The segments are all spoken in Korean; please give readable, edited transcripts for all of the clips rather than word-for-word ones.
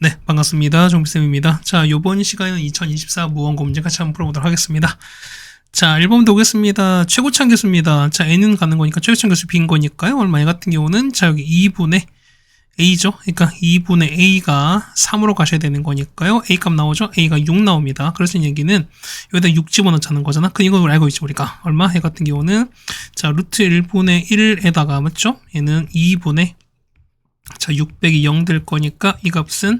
네, 반갑습니다. 종비쌤입니다. 자, 요번 시간에는 2024 무언고 문제 같이 한번 풀어보도록 하겠습니다. 자, 1번부터 오겠습니다. 최고참 개수입니다. 자, n은 가는 거니까 최고참 개수 b인 거니까요. 얼마 얘 같은 경우는 자, 여기 2분의 a죠. 그러니까 2분의 a가 3으로 가셔야 되는 거니까요. a 값 나오죠? a가 6 나옵니다. 그래서 얘기는 여기다 6 집어넣자는 거잖아. 그 이걸 알고 있죠, 우리가. 얼마? 얘 같은 경우는 자, 루트 1분의 1에다가 맞죠? 얘는 2분의 자, 600이 0 될 거니까 이 값은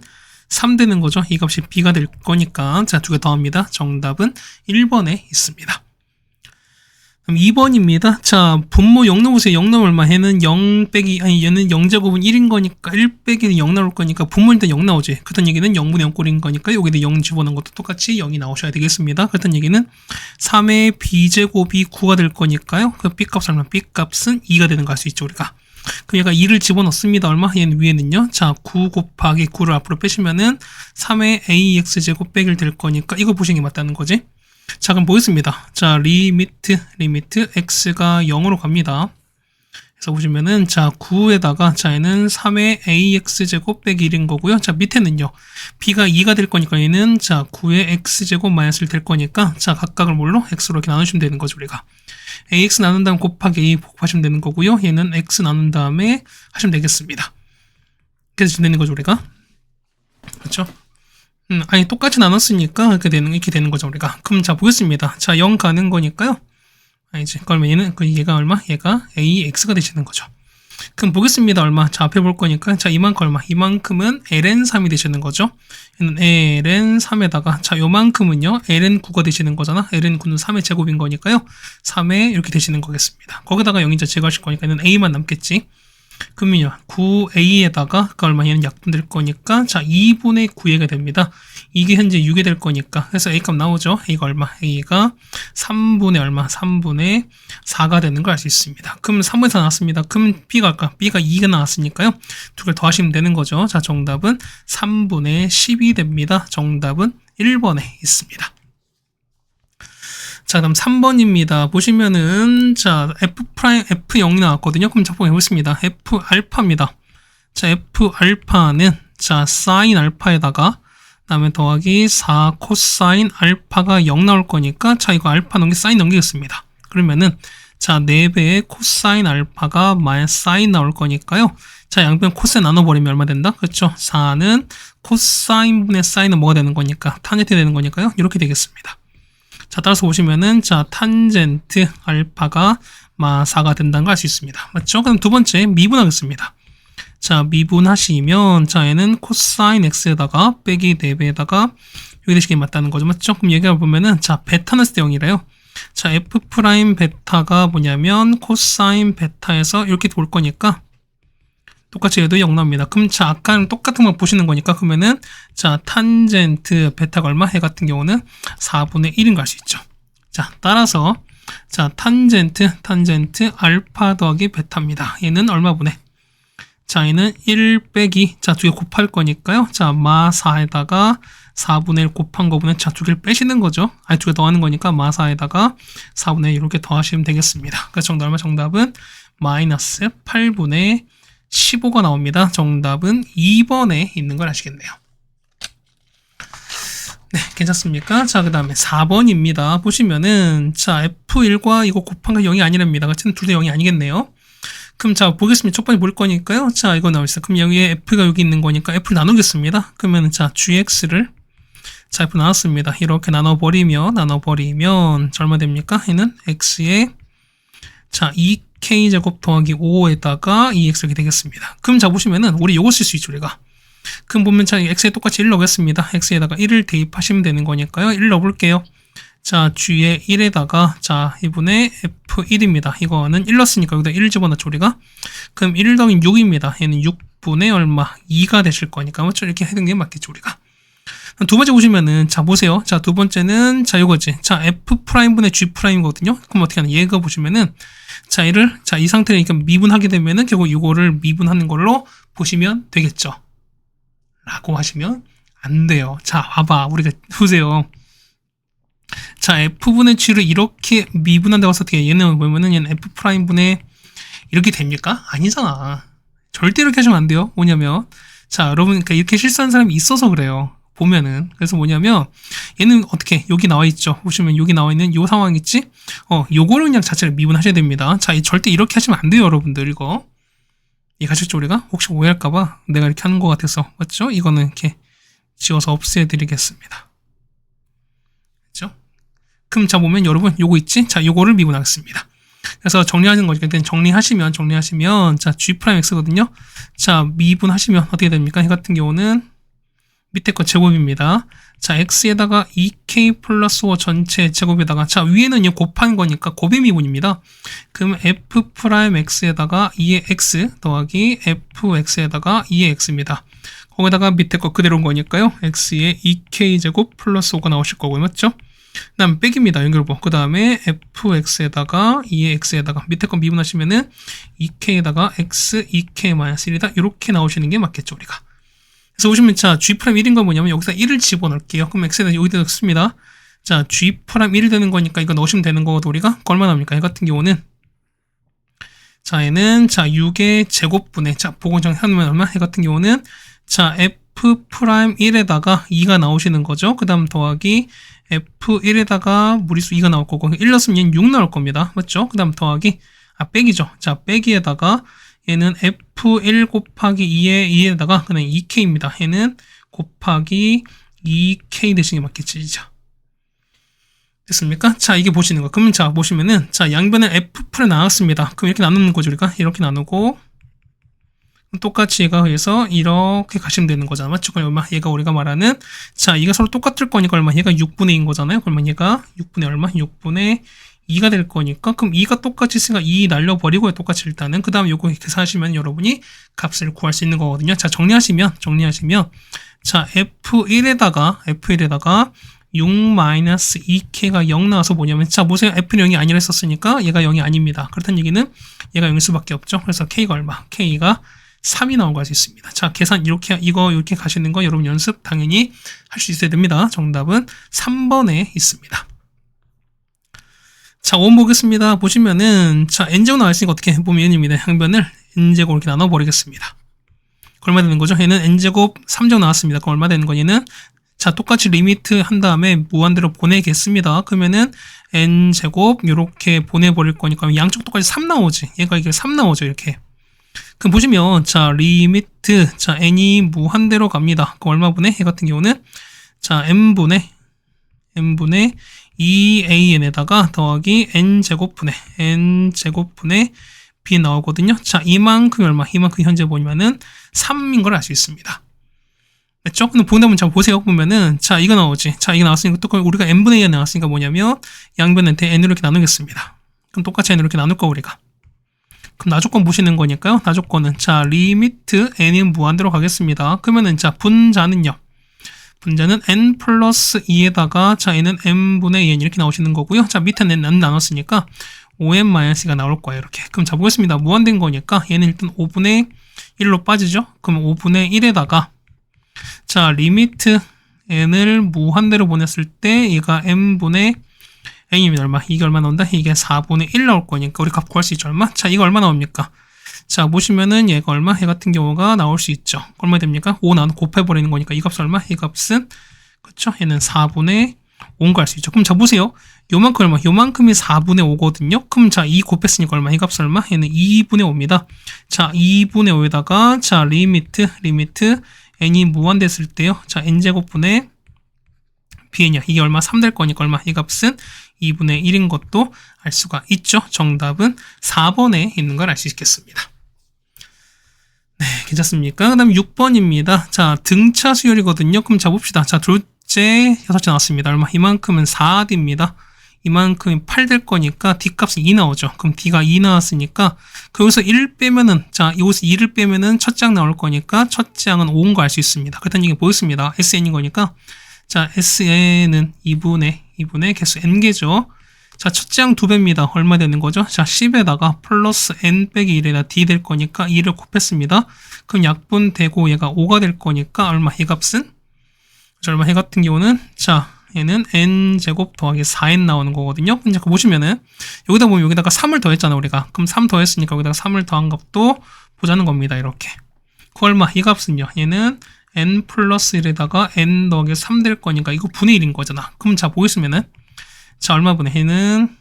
3 되는 거죠. 이 값이 b가 될 거니까 자, 두 개 더합니다. 정답은 1번에 있습니다. 그럼 2번입니다. 자, 분모 0 넣으세요. 0 넣으면 얼마? 얘는 0 빼기, 아니, 얘는 0제곱은 1인 거니까 1 빼기는 0 나올 거니까 분모일 때 0 나오지. 그렇다는 얘기는 0분의 0꼴인 거니까 여기다 0 집어넣은 것도 똑같이 0이 나오셔야 되겠습니다. 그렇다는 얘기는 3의 b제곱이 9가 될 거니까요. 그 b값 얼마? b값은 2가 되는 거 알 수 있죠, 우리가. 그럼 얘가 2를 집어넣습니다. 얼마? 얘는 위에는요. 자, 9 곱하기 9를 앞으로 빼시면은 3의 ax제곱 빼기를 될 거니까 이거 보시는 게 맞다는 거지. 자, 그럼 보겠습니다. 자, 리미트 x가 0으로 갑니다. 그래서 보시면은 자, 9에다가 자, 얘는 3의 ax제곱 빼기 1인 거고요. 자, 밑에는요. b가 2가 될 거니까 얘는 자, 9의 x제곱 마이너스 1 될 거니까 자, 각각을 뭘로? x로 이렇게 나누시면 되는 거죠, 우리가. ax 나눈 다음 곱하기 a 곱하시면 되는 거고요. 얘는 x 나눈 다음에 하시면 되겠습니다. 그래서 되는 거죠, 우리가. 그렇죠? 아니, 똑같이 나눴으니까 이렇게 되는 거죠, 우리가. 그럼 자, 보겠습니다. 자, 0 가는 거니까요. 아니지. 그러면 얘는, 얘가 얼마? 얘가 ax가 되시는 거죠. 그럼 보겠습니다. 얼마? 자, 앞에 볼 거니까. 자, 이만큼 얼마? 이만큼은 ln3이 되시는 거죠. 얘는 ln3에다가, 자, 요만큼은요, ln9가 되시는 거잖아. ln9는 3의 제곱인 거니까요. 3에 이렇게 되시는 거겠습니다. 거기다가 0인자 제거하실 거니까 얘는 a만 남겠지. 그러면요, 9a에다가, 그 얼마? 얘는 약분 될 거니까, 자, 2분의 9a가 됩니다. 이게 현재 6이 될 거니까. 그래서 a 값 나오죠? a가 얼마? a가 3분의 얼마? 3분의 4가 되는 걸 알 수 있습니다. 그럼 3분의 4 나왔습니다. 그럼 b가 할까? b가 2가 나왔으니까요. 두 개를 더하시면 되는 거죠. 자, 정답은 3분의 10이 됩니다. 정답은 1번에 있습니다. 자, 그럼 3번입니다. 보시면은, 자, F0이 나왔거든요. 그럼 작품 해보겠습니다. F 알파입니다. 자, F 알파는, 자, 사인 알파에다가, 다음에 더하기 4 코사인 알파가 0 나올 거니까, 자, 이거 알파 넘기 사인 넘기겠습니다. 그러면은, 자, 4배의 코사인 알파가 마이너스 사인 나올 거니까요. 자, 양변 코사인 나눠버리면 얼마 된다? 그렇죠? 4는 코사인분의 사인은 뭐가 되는 거니까? 탄젠트 되는 거니까요. 이렇게 되겠습니다. 자, 따라서 보시면은, 자, 탄젠트 알파가 4가 된다는 걸 알 수 있습니다. 맞죠? 그럼 두 번째, 미분하겠습니다. 자, 미분하시면, 자, 얘는 코사인 x에다가, 빼기 4배에다가, 여기 대식이 맞다는 거죠. 맞죠? 그럼 얘기해 보면은, 자, 베타는 때 0이래요. 자, f 프라임 베타가 뭐냐면, 코사인 베타에서 이렇게 올 거니까, 똑같이 얘도 0 나옵니다. 그럼 자, 아까랑 똑같은 걸 보시는 거니까 그러면은 자, 탄젠트 베타가 얼마? 해 같은 경우는 4분의 1인 걸 알 수 있죠. 자, 따라서 자, 탄젠트 알파 더하기 베타입니다. 얘는 얼마분의? 자, 얘는 1 빼기 자, 두 개 곱할 거니까요. 자, 마 4에다가 4분의 1 곱한 거분에 자, 두 개를 빼시는 거죠. 아니, 두 개 더하는 거니까 마 4에다가 4분의 1 이렇게 더하시면 되겠습니다. 그래서 정답은 마이너스 8분의 15가 나옵니다. 정답은 2번에 있는 걸 아시겠네요. 네, 괜찮습니까? 자, 그 다음에 4번입니다. 보시면은, 자, F1과 이거 곱한 거 0이 아니랍니다. 같은 둘 다 0이 아니겠네요. 그럼 자, 보겠습니다. 첫 번째 볼 거니까요. 자, 이거 나와있어요. 그럼 여기에 F가 여기 있는 거니까 F를 나누겠습니다. 그러면 자, GX를 자, F 나눴습니다. 이렇게 나눠버리면, 자, 얼마 됩니까? 얘는 X에 자, 2k제곱 더하기 5에다가 2x 이렇게 되겠습니다. 그럼 자, 보시면은, 우리 요거 쓸 수 있죠, 우리가. 그럼 보면 자, x에 똑같이 1 넣겠습니다. x에다가 1을 대입하시면 되는 거니까요. 1 넣어볼게요. 자, g에 1에다가, 자, 이분의 f1입니다. 이거는 1 넣었으니까 여기다 1을 집어넣죠, 우리가. 그럼 1 더하기 6입니다. 얘는 6분의 얼마? 2가 되실 거니까. 맞죠? 이렇게 해둔 게 맞겠죠, 우리가. 두 번째 보시면은, 자, 보세요. 자, 두 번째는, 자, 요거지. 자, F'분의 G'이거든요. 그럼 어떻게 하냐. 얘가 보시면은, 자, 이 상태를 미분하게 되면은, 결국 이거를 미분하는 걸로 보시면 되겠죠. 라고 하시면 안 돼요. 자, 봐봐. 우리가, 보세요. 자, F분의 G를 이렇게 미분한다고 해서 어떻게, 얘는 보면은, 얘는 F'분의 이렇게 됩니까? 아니잖아. 절대 이렇게 하시면 안 돼요. 뭐냐면, 자, 여러분, 그러니까 이렇게 실수하는 사람이 있어서 그래요. 보면은. 그래서 뭐냐면, 얘는 어떻게, 여기 나와 있죠. 보시면 여기 나와 있는 요 상황 있지? 요거를 그냥 자체를 미분하셔야 됩니다. 자, 절대 이렇게 하시면 안 돼요, 여러분들, 이거. 이해가셨죠, 우리가? 혹시 오해할까봐 내가 이렇게 하는 것 같아서. 맞죠? 이거는 이렇게 지워서 없애드리겠습니다. 그죠? 그럼 자, 보면 여러분, 요거 있지? 자, 요거를 미분하겠습니다. 그래서 정리하는 거죠. 일단 정리하시면, 자, G'X거든요. 자, 미분하시면 어떻게 됩니까? 이 같은 경우는 밑에 거 제곱입니다. 자, X에다가 2K 플러스 5 전체 제곱에다가, 자, 위에는 이제 곱한 거니까 곱의 미분입니다. 그럼 F'X에다가 2의 X 더하기 Fx에다가 2의 X입니다. 거기다가 밑에 거 그대로인 거니까요. X에 2K 제곱 플러스 5가 나오실 거고요. 맞죠? 그 다음 빼기입니다. 연결부. 그 다음에 fx에다가 2의 x에다가 밑에 거 미분하시면은 2k에다가 x 2k-1이다. 이렇게 나오시는 게 맞겠죠, 우리가. 그래서 보시면 자, g'1인 건 뭐냐면 여기다 1을 집어넣을게요. 그럼 x에다 여기다 넣습니다. 자, g'1이 되는 거니까 이거 넣으시면 되는 거거든, 우리가. 얼마 나옵니까? 이 같은 경우는 자, 얘는 자, 6의 제곱분의 자, 보고정 하면 얼마? 이 같은 경우는 자, f'1에다가 2가 나오시는 거죠. 그 다음 더하기 F1에다가 무리수 2가 나올 거고 1 넣었으면 얘는 6 나올 겁니다. 맞죠? 그 다음 더하기 빼기죠. 자, 빼기에다가 얘는 F1 곱하기 2에다가 그냥 2K입니다. 얘는 곱하기 2K 되시는 게 맞겠지, 이제. 됐습니까? 자, 이게 보시는 거. 그러면 자, 보시면은 자, 양변을 F'에 나눴습니다. 그럼 이렇게 나누는 거죠, 우리가. 이렇게 나누고 똑같이 얘가 해서 이렇게 가시면 되는 거잖아. 맞죠? 그럼 얼마? 얘가 우리가 말하는 자, 이가 서로 똑같을 거니까 얼마? 얘가 6분의 2인 거잖아요. 그러면 얘가 6분의 얼마? 6분의 2가 될 거니까 그럼 2가 똑같이 있으니까 2 날려버리고요. 똑같이 일단은 그 다음 요거 계산하시면 여러분이 값을 구할 수 있는 거거든요. 자, 정리하시면 자, F1에다가 6-2K가 0 나와서 뭐냐면 자, 보세요. F는 0이 아니라 했었으니까 얘가 0이 아닙니다. 그렇다는 얘기는 얘가 0일 수밖에 없죠. 그래서 K가 얼마? K가 3이 나온 거 알 수 있습니다. 자, 계산 이렇게 이렇게 가시는 거 여러분 연습 당연히 할 수 있어야 됩니다. 정답은 3번에 있습니다. 자, 5번 보겠습니다. 보시면은 자, n제곱 나와있으니까 어떻게 보면 n입니다. 항변을 n제곱 이렇게 나눠 버리겠습니다. 얼마 되는 거죠? 얘는 n제곱 3제곱 나왔습니다. 그럼 얼마 되는 거 얘는 자, 똑같이 리미트 한 다음에 무한대로 보내겠습니다. 그러면은 n제곱 이렇게 보내버릴 거니까 양쪽 똑같이 3 나오지. 얘가 이게 3 나오죠. 이렇게. 그럼 보시면 자, 리미트 자, n이 무한대로 갑니다. 그 얼마 분의? 얘 같은 경우는 자, n분의 2an에다가 더하기 n제곱분의 b 나오거든요. 자, 이만큼이 얼마? 이만큼 현재 보면은 3인 걸 알 수 있습니다. 맞죠? 근데 보내면 자, 보세요. 보면은 자, 이거 나오지. 자, 이거 나왔으니까 또 우리가 n분의 2가 나왔으니까 뭐냐면 양변한테 n으로 이렇게 나누겠습니다. 그럼 똑같이 n으로 이렇게 나눌 거 우리가. 그럼 나조건 보시는 거니까요. 나조건은 자, 리미트 n은 무한대로 가겠습니다. 그러면은 자, 분자는요. 분자는 n 플러스 2에다가 자, n은 n분의 2n 이렇게 나오시는 거고요. 자, 밑에는 n 나눴으니까 5n-2가 나올 거예요. 이렇게. 그럼 자, 보겠습니다. 무한된 거니까 얘는 일단 5분의 1로 빠지죠. 그럼 5분의 1에다가 자, 리미트 n을 무한대로 보냈을 때 얘가 n분의 n이면 얼마? 이게 얼마 나온다? 이게 4분의 1 나올 거니까 우리 값 구할 수 있죠. 얼마? 자, 이거 얼마 나옵니까? 자, 보시면은 얘가 얼마? 얘 같은 경우가 나올 수 있죠. 얼마 됩니까? 5 나눠 곱해버리는 거니까 이 값은 얼마? 이 값은 그쵸? 얘는 4분의 5인 거 알 수 있죠. 그럼 자, 보세요. 요만큼 얼마? 요만큼이 4분의 5거든요. 그럼 자, 2 곱했으니까 얼마? 이 값은 얼마? 얘는 2분의 5입니다. 자, 2분의 5에다가 자, 리미트 n이 무한됐을 때요. 자, n제곱분의 bn이야. 이게 얼마? 3 될 거니까 얼마? 이 값은 2분의 1인 것도 알 수가 있죠. 정답은 4번에 있는 걸 알 수 있겠습니다. 네, 괜찮습니까? 그 다음 6번입니다. 자, 등차 수열이거든요. 그럼 자, 봅시다. 자, 둘째 6째 나왔습니다. 얼마? 이만큼은 4D입니다. 이만큼이 8 될 거니까 D값은 2 나오죠. 그럼 D가 2 나왔으니까 여기서 1 빼면은 자, 여기서 2를 빼면은 첫 장 나올 거니까 첫 장은 5인 거 알 수 있습니다. 그렇다는 얘기 보였습니다. SN인 거니까 자, SN은 2분의 개수 n개죠. 자, 첫 장 2배입니다. 얼마 되는 거죠? 자, 10에다가 플러스 n 빼기 1에다 d 될 거니까 2를 곱했습니다. 그럼 약분되고 얘가 5가 될 거니까 얼마? 이 값은? 자, 얼마? 해 같은 경우는 자, 얘는 n제곱 더하기 4n 나오는 거거든요. 근데 보시면은 여기다 보면 여기다가 3을 더했잖아 우리가. 그럼 3 더했으니까 여기다가 3을 더한 값도 보자는 겁니다. 이렇게. 그 얼마? 이 값은요. 얘는 n 플러스 1에다가 n 더하기 3 될 거니까 이거 분의 1인 거잖아. 그럼 자, 보겠으면은 자, 얼마 분의 얘는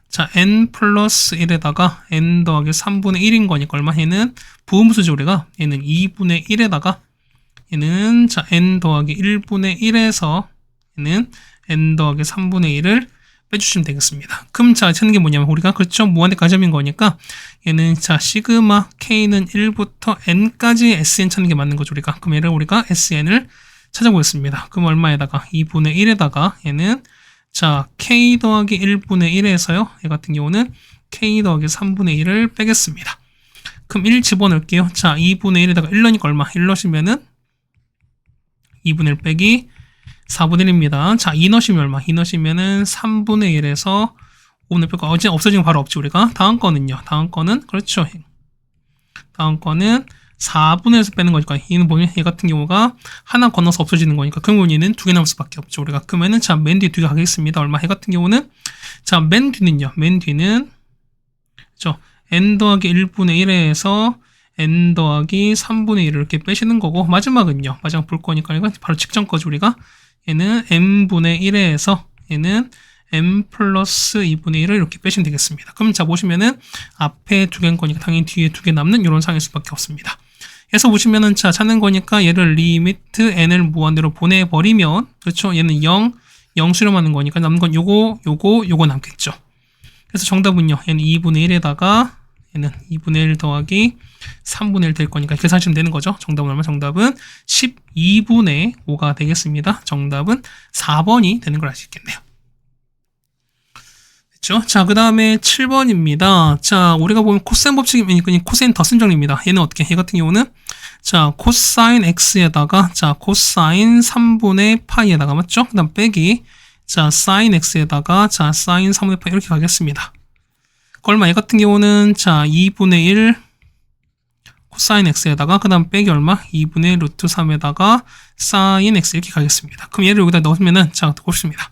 자, n 플러스 1에다가 n 더하기 3분의 1인 거니까 얼마? 얘는 부음수죠, 우리가. 얘는 2분의 1에다가 얘는 자, n 더하기 1분의 1에서 얘는 n 더하기 3분의 1을 빼주시면 되겠습니다. 그럼 자, 찾는 게 뭐냐면 우리가 그렇죠, 무한대까지 점인 거니까 얘는 자, 시그마 k는 1부터 n까지 sn 찾는 게 맞는 거죠, 우리가. 그럼 얘를 우리가 sn을 찾아보겠습니다. 그럼 얼마에다가 2분의 1에다가 얘는 자, k 더하기 1분의 1에서요, 얘 같은 경우는 k 더하기 3분의 1을 빼겠습니다. 그럼 1 집어넣을게요. 자, 2분의 1에다가 1 넣으니까 얼마? 1 넣으시면은 2분의 1 빼기 4분의 1입니다. 자, 2 넣으시면 얼마? 2 넣으시면은 3분의 1에서 5분의 1 빼고 어제 없어지면 바로 없지, 우리가. 다음 거는요. 다음 거는 그렇죠. 다음 거는 4분의 1에서 빼는 거니까 얘는 보면 얘 같은 경우가 하나 건너서 없어지는 거니까 그러면 얘는 2개 남을 수밖에 없죠, 우리가. 그러면은 자, 맨 뒤에 2개 가겠습니다. 얼마? 얘 같은 경우는 자, 맨 뒤는요. 맨 뒤는 그렇죠. n 더하기 1분의 1에서 n 더하기 3분의 1을 이렇게 빼시는 거고, 마지막은요. 마지막 볼 거니까 이거 바로 직전 거죠, 우리가. 얘는 m분의 1에서 얘는 m 플러스 2분의 1을 이렇게 빼시면 되겠습니다. 그럼 자, 보시면은 앞에 2개인 거니까 당연히 뒤에 2개 남는 이런 상일 수밖에 없습니다. 그래서 보시면은 자, 찾는 거니까 얘를 리미트 n을 무한대로 보내버리면 그렇죠. 얘는 0 수렴하는 거니까 남는 건 요거 남겠죠. 그래서 정답은요. 얘는 2분의 1에다가 얘는 2분의 1 더하기 3분의 1 될 거니까 계산하시면 되는 거죠. 정답은 얼마? 정답은 12분의 5가 되겠습니다. 정답은 4번이 되는 걸 알 수 있겠네요. 됐죠? 자, 그 다음에 7번입니다. 자, 우리가 보면 코사인 법칙이니까 코사인 덧셈 정리입니다. 얘는 어떻게? 얘 같은 경우는 자, 코사인 x에다가 자, 코사인 3분의 파이에다가 맞죠? 그 다음 빼기 자, 사인 x에다가 자, 사인 3분의 파이 이렇게 가겠습니다. 얼마? 얘 같은 경우는 자, 2분의 1 코사인 x에다가 그 다음 빼기 얼마? 2분의 루트 3에다가 사인 x 이렇게 가겠습니다. 그럼 얘를 여기다 넣으면은 자, 곱습니다.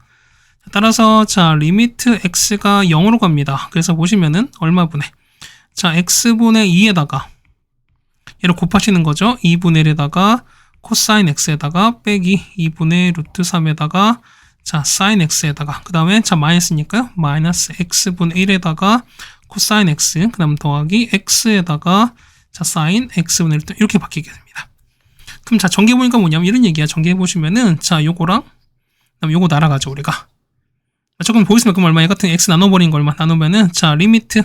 따라서 자, 리미트 x가 0으로 갑니다. 그래서 보시면은 얼마 분의 자, x분의 2에다가 얘를 곱하시는 거죠. 2분의 1에다가 코사인 x에다가 빼기 2분의 루트 3에다가 자, 사인 x에다가 그 다음에 자, 마이너스니까요. 마이너스 x분의 1에다가 코사인 x 그 다음 더하기 x에다가 자, 사인 x분의 1 이렇게 바뀌게 됩니다. 그럼 자, 전개 보니까 뭐냐면 이런 얘기야. 전개 보시면은 자, 요거랑 그다음 요거 날아가죠, 우리가. 조금 보이시면 그럼 얼마? 얘 같은 x 나눠버린 거 얼마? 나누면은 자, 리미트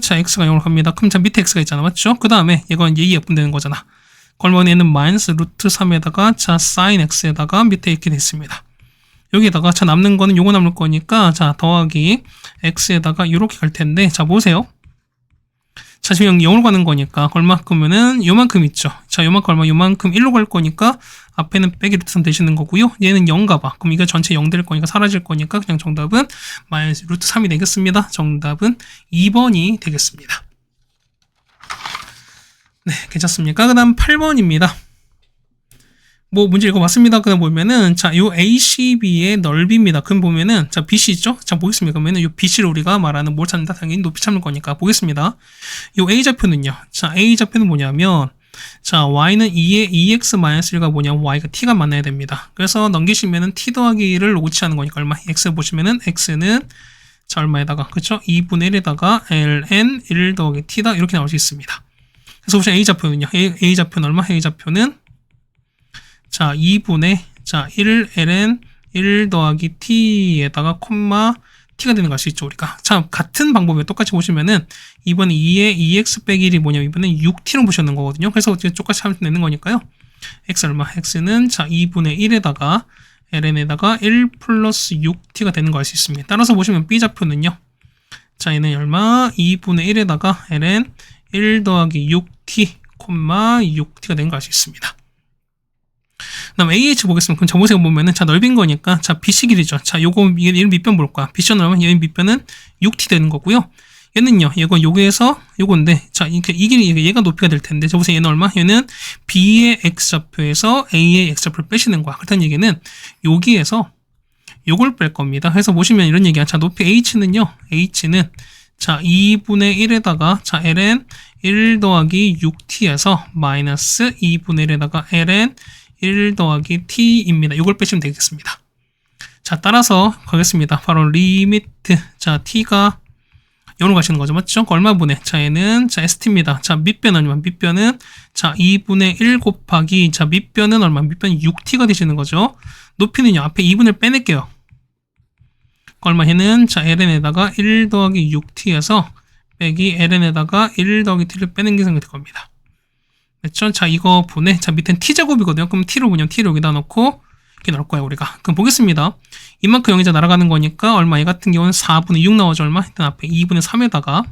자, x가 0으로 갑니다. 그럼 자, 밑에 x가 있잖아, 맞죠? 그 다음에 이건 얘기 약분되는 거잖아. 그러면 얘는 마이너스 루트 3에다가 자, 사인 x에다가 밑에 이렇게 됐습니다. 여기에다가 자, 남는 거는 요거 남을 거니까 자, 더하기 x에다가 이렇게 갈 텐데 자, 보세요. 자, 지금 0으로 가는 거니까 얼마큼은 요만큼 있죠. 자, 요만큼 얼마? 요만큼 1로 갈 거니까 앞에는 빼기 루트 3 되시는 거고요. 얘는 0가 봐. 그럼 이거 전체 0 될 거니까 사라질 거니까 그냥 정답은 마이너스 루트 3이 되겠습니다. 정답은 2번이 되겠습니다. 네, 괜찮습니까? 그 다음 8번입니다. 뭐 문제 읽어봤습니다. 그다음 보면은 자, 요 ACB의 넓이입니다. 그럼 보면은 자, BC 있죠? 자, 보겠습니다. 그러면은 요 BC를 우리가 말하는 뭘 찾는다? 당연히 높이 찾는 거니까 보겠습니다. 요 A 좌표는요. 자, A 좌표는 뭐냐면 자, y는 2의 2x-1가 뭐냐면 y가 t가 만나야 됩니다. 그래서 넘기시면은 t 더하기 1을 오치하는 거니까 얼마? x 보시면은 x는 자, 얼마에다가 그렇죠? 2분의 1에다가 ln 1 더하기 t다 이렇게 나올 수 있습니다. 그래서 보시면 A 좌표는요. A 좌표는 얼마? A 좌표는 자, 2분의 자, 1 ln 1 더하기 t에다가 콤마 t가 되는 거 알 수 있죠, 우리가. 자, 같은 방법에 똑같이 보시면은 이번에 2의 2x 빼기 1이 뭐냐면 이번엔 6t로 보시는 거거든요. 그래서 똑같이 하면 되는 거니까요. x 얼마? x는 자, 2분의 1에다가 ln에다가 1 플러스 6t가 되는 거 알 수 있습니다. 따라서 보시면 B 좌표는요. 자, 얘는 얼마? 2분의 1에다가 ln 1 더하기 6t, 6t가 된 거 알 수 있습니다. 그 다음 AH 보겠습니다. 그럼 저보세요 보면은 자, 넓인 거니까 자, BC 길이죠. 자, 요거 얘는 밑변 볼 거야. BC 넣으면 얘는 밑변은 6t 되는 거고요. 얘는요. 요거에서 요건데 자, 이 길이 얘가 높이가 될 텐데 저 보세요. 얘는 얼마? 얘는 B의 x좌표에서 A의 x좌표를 빼시는 거야. 그렇다는 얘기는 여기에서 요걸 뺄 겁니다. 그래서 보시면 이런 얘기야. 자, 높이 H는요. H는 자, 2분의 1에다가 자, ln 1 더하기 6t에서 마이너스 2분의 1에다가 ln 1 더하기 t입니다. 이걸 빼시면 되겠습니다. 자, 따라서 가겠습니다. 바로 리미트. 자, t가 0으로 가시는 거죠. 맞죠? 얼마분의? 자, 얘는 자, st입니다. 자, 밑변은 얼마? 밑변은 자, 2분의 1 곱하기 자, 밑변은 얼마? 밑변은 6t가 되시는 거죠. 높이는요. 앞에 2분의 1 빼낼게요. 얼마? 얘는 자, ln에다가 1 더하기 6t에서 빼기 ln에다가 1 더하기 t를 빼는 게 생각될 겁니다. 됐죠? 자, 이거 분의 자, 밑엔 t제곱이거든요. 그럼 t로 보면 t를 여기다 넣고 이렇게 넣을 거예요, 우리가. 그럼 보겠습니다. 이만큼 0이자 날아가는 거니까 얼마? 얘 같은 경우는 4분의 6 나오죠, 얼마? 일단 앞에 2분의 3에다가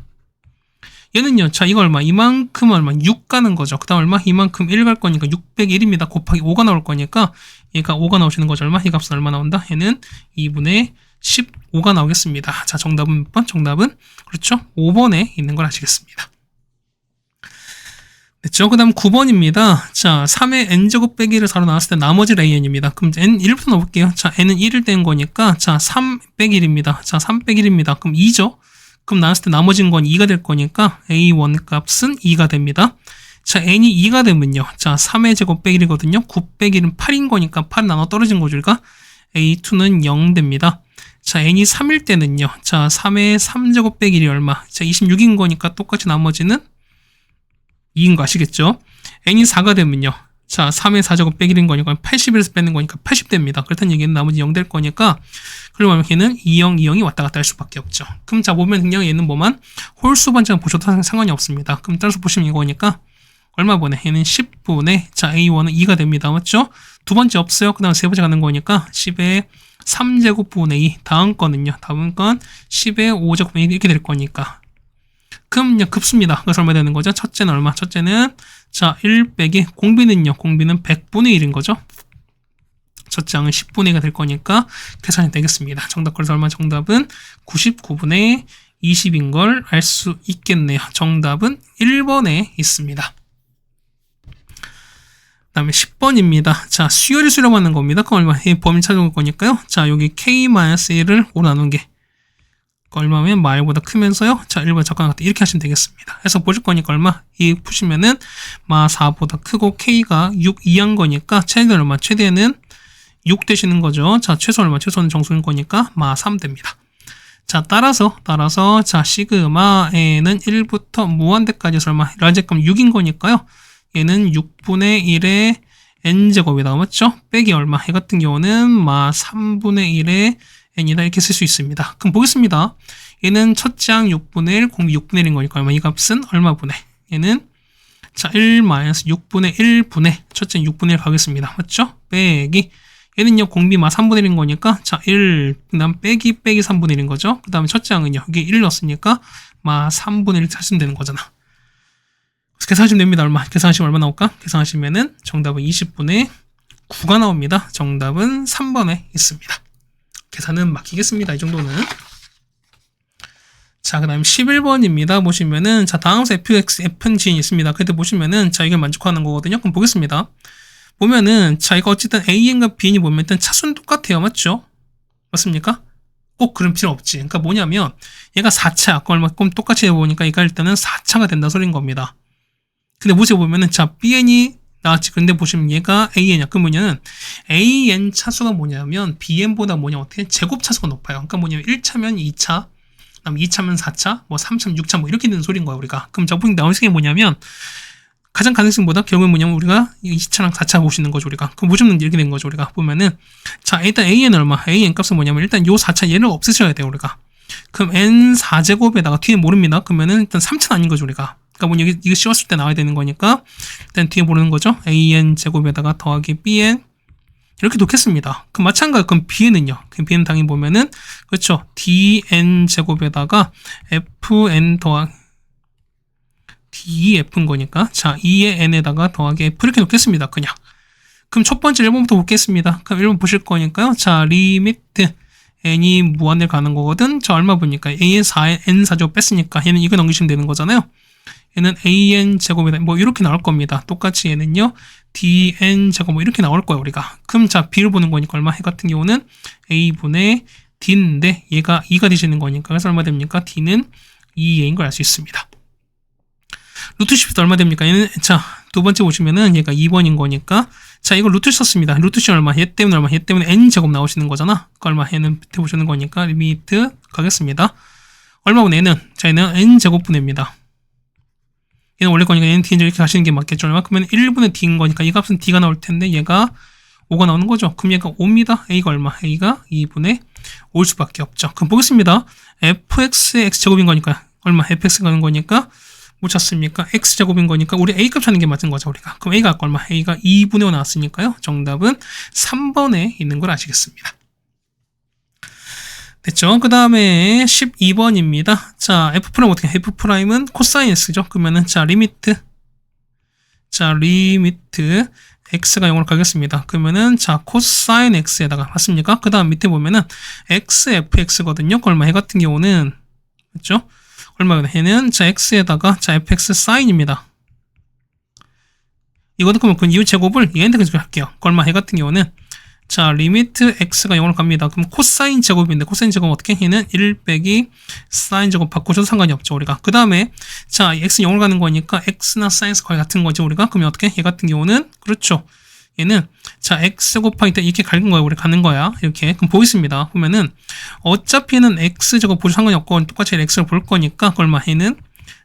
얘는요, 자, 이거 얼마? 이만큼 얼마? 6 가는 거죠. 그 다음 얼마? 이만큼 1 갈 거니까 601입니다. 곱하기 5가 나올 거니까 얘가 5가 나오시는 거죠, 얼마? 이 값은 얼마 나온다? 얘는 2분의 15가 나오겠습니다. 자, 정답은 몇 번? 정답은 그렇죠? 5번에 있는 걸 아시겠습니다. 됐죠? 그 다음 9번입니다. 자, 3의 n제곱 빼기를 4로 나왔을 때 나머지 an입니다. 그럼 n 1부터 넣어볼게요. 자, n은 1을 뗀 거니까 자, 3 빼기 1입니다. 자, 3 빼기 1입니다. 그럼 2죠? 그럼 나왔을 때 나머진 건 2가 될 거니까 a1 값은 2가 됩니다. 자, n이 2가 되면요. 자, 3의 제곱 빼기 1이거든요. 9 빼기 1은 8인 거니까 8 나눠 떨어진 거죠. 그러니까 a2는 0 됩니다. 자, n이 3일 때는요. 자, 3의 3제곱 빼기 1이 얼마? 자, 26인 거니까 똑같이 나머지는 2인 거 아시겠죠? n이 4가 되면요. 자, 3의 4제곱 빼기 1인 거니까 81에서 빼는 거니까 80 됩니다. 그렇다는 얘기는 나머지 0 될 거니까 그러면 얘는 2영, 2영이 왔다 갔다 할 수밖에 없죠. 그럼 자, 보면 그냥 얘는 뭐만 홀수 반지만 보셔도 상관이 없습니다. 그럼 따라서 보시면 이거니까 얼마 보내? 얘는 10분의 자, a1은 2가 됩니다. 맞죠? 두 번째 없어요. 그 다음 세 번째 가는 거니까 10의 3제곱분의 2. 다음 거는요. 다음 건 10의 5제곱분의 2 이렇게 될 거니까. 그럼 급수입니다. 그래서 얼마 되는 거죠? 첫째는 얼마? 첫째는 자, 1 빼기 공비는요. 공비는 100분의 1인 거죠. 첫째 항은 10분의 2가 될 거니까 계산이 되겠습니다. 정답 그래서 얼마? 정답은 99분의 20인 걸 알 수 있겠네요. 정답은 1번에 있습니다. 그 다음에 10번입니다. 자, 수열이 수렴하는 겁니다. 그럼 얼마? 이 범위 찾아올 거니까요. 자, 여기 k-1을 5로 나눈 게 얼마면 말보다 크면서요. 자, 1보다 작거나 같다. 이렇게 하시면 되겠습니다. 해서 보실 거니까 얼마? 이 푸시면은 4보다 크고 k가 6 이한 거니까 최대는 얼마? 최대는 6 되시는 거죠. 자, 최소 얼마? 최소는 정수인 거니까 3 됩니다. 자, 따라서 자, 시그마 n은 1부터 무한대까지 설마 라지값 6인 거니까요. 얘는 6분의 1의 n제곱이다. 맞죠? 빼기 얼마? 얘 같은 경우는 3분의 1의 n이다. 이렇게 쓸 수 있습니다. 그럼 보겠습니다. 얘는 첫째 항 6분의 1, 공비 6분의 1인 거니까 얼마? 이 값은 얼마 분의? 얘는 자, 1-6분의 1분의 첫째는 6분의 1 가겠습니다. 맞죠? 빼기 얘는요, 공비 3분의 1인 거니까 자, 1, 그 다음 빼기 3분의 1인 거죠. 그 다음에 첫째 항은요, 여기 1 넣었으니까 3분의 1 하시면 되는 거잖아. 그래서 계산하시면 됩니다. 얼마? 계산하시면 얼마 나올까? 계산하시면은 정답은 20분의 9가 나옵니다. 정답은 3번에 있습니다. 계산은 맡기겠습니다. 이 정도는. 자, 그 다음 11번입니다. 보시면은, 자, 다음서 fx, fn이 있습니다. 그때 보시면은, 자, 이걸 만족하는 거거든요. 그럼 보겠습니다. 보면은, 자, 이거 어쨌든 an과 bn이 보면 일단 차수는 똑같아요. 맞죠? 맞습니까? 꼭 그런 필요 없지. 그러니까 뭐냐면, 얘가 4차, 아까 얼마큼 똑같이 해보니까 얘가 일단은 4차가 된다 소린 겁니다. 근데 보세요. 보면은, 자, bn이 나왔지. 근데 보시면 얘가 an이야. 그 뭐냐면 an 차수가 뭐냐면 bn보다 뭐냐 어떻게 제곱 차수가 높아요. 그러니까 뭐냐면 1차면 2차, 그다음 2차면 4차, 뭐 3차면 6차 뭐 이렇게 되는 소리인 거야 우리가. 그럼 저분이 나올 게 뭐냐면 가장 가능성보다 결국은 뭐냐면 우리가 2차랑 4차 보시는 거죠 우리가. 그럼 보시면 이렇게 된 거죠 우리가. 보면은 자, 일단 an 얼마? an 값은 뭐냐면 일단 요 4차 얘를 없애셔야 돼요 우리가. 그럼 n 4제곱에다가 뒤에 모릅니다. 그러면은 일단 3차는 아닌 거죠 우리가. 그러니까 뭐 이거 씌웠을 때 나와야 되는 거니까 일단 뒤에 모르는 거죠. an 제곱에다가 더하기 bn 이렇게 놓겠습니다. 그럼 마찬가지 그럼 bn은요. 그럼 bn 당연히 보면은 그렇죠. dn 제곱에다가 fn 더하기 df인 거니까 자 2의 n에다가 더하기 f 이렇게 놓겠습니다. 그냥. 그럼 첫 번째 1번부터 보겠습니다. 그럼 1번 보실 거니까요. 자 리미트 n이 무한을 가는 거거든. 저 얼마 보니까 a의 4에 n 4제곱 뺐으니까 얘는 이거 넘기시면 되는 거잖아요. 얘는 an 제곱이다. 뭐 이렇게 나올 겁니다. 똑같이 얘는요. dn 제곱 뭐 이렇게 나올 거예요, 우리가. 그럼 자, b를 보는 거니까 얼마? 해 같은 경우는 a분의 d인데 얘가 2가 되시는 거니까 그래서 얼마 됩니까? d는 2a인 걸 알 수 있습니다. 루트 10도 얼마 됩니까? 얘는, 자, 두 번째 보시면은 얘가 2번인 거니까, 자, 이거 루트 썼습니다. 루트 10 얼마? 얘 때문에 얼마? 얘 때문에 n제곱 나오시는 거잖아. 그 얼마? 얘는 밑에 보시는 거니까, 리미트 가겠습니다. 얼마고 얘는? 자, 얘는 n제곱분입니다. 얘는 원래 거니까 얘는 dn 이렇게 가시는 게 맞겠죠. 얼마? 그러면 1분의 d인 거니까 이 값은 d가 나올 텐데 얘가 5가 나오는 거죠. 그럼 얘가 5입니다. a가 얼마? a가 2분의 5일 수밖에 없죠. 그럼 보겠습니다. fx의 x제곱인 거니까 얼마? fx가 가는 거니까 뭐 찾습니까? x제곱인 거니까 우리 a값 찾는 게 맞은 거죠. 우리가. 그럼 a가 얼마? a가 2분의 5 나왔으니까요. 정답은 3번에 있는 걸 아시겠습니다. 됐죠? 그 다음에 12번입니다. 자, F'은 어떻게 해? F'은 코사인 X죠? 그러면은, 자, 리미트 X가 0으로 가겠습니다. 그러면은, 자, 코사인 X에다가, 맞습니까? 그 다음 밑에 보면은, XFX거든요? 얼마 해 같은 경우는, 그렇죠? 얼마나 해는, 자, X에다가, 자, FX 사인입니다. 이거는 그러면 그 이유 제곱을 얘한테 그렇게 할게요. 얼마 해 같은 경우는, 자, 리미트 x가 0으로 갑니다. 그럼 코사인 제곱인데 코사인 제곱은 어떻게? 얘는 1 빼기 사인 제곱 바꾸셔도 상관이 없죠, 우리가. 그 다음에 자, x 0으로 가는 거니까 x나 사인스 거의 같은 거죠, 우리가. 그러면 어떻게? 얘 같은 경우는 그렇죠. 얘는 자, x 곱하기 때 이렇게 가는 거야, 우리 가는 거야. 이렇게. 그럼 보겠습니다. 보면은 어차피는 x 제곱 보셔도 상관이 없고 똑같이 x를 볼 거니까 얼마? 얘는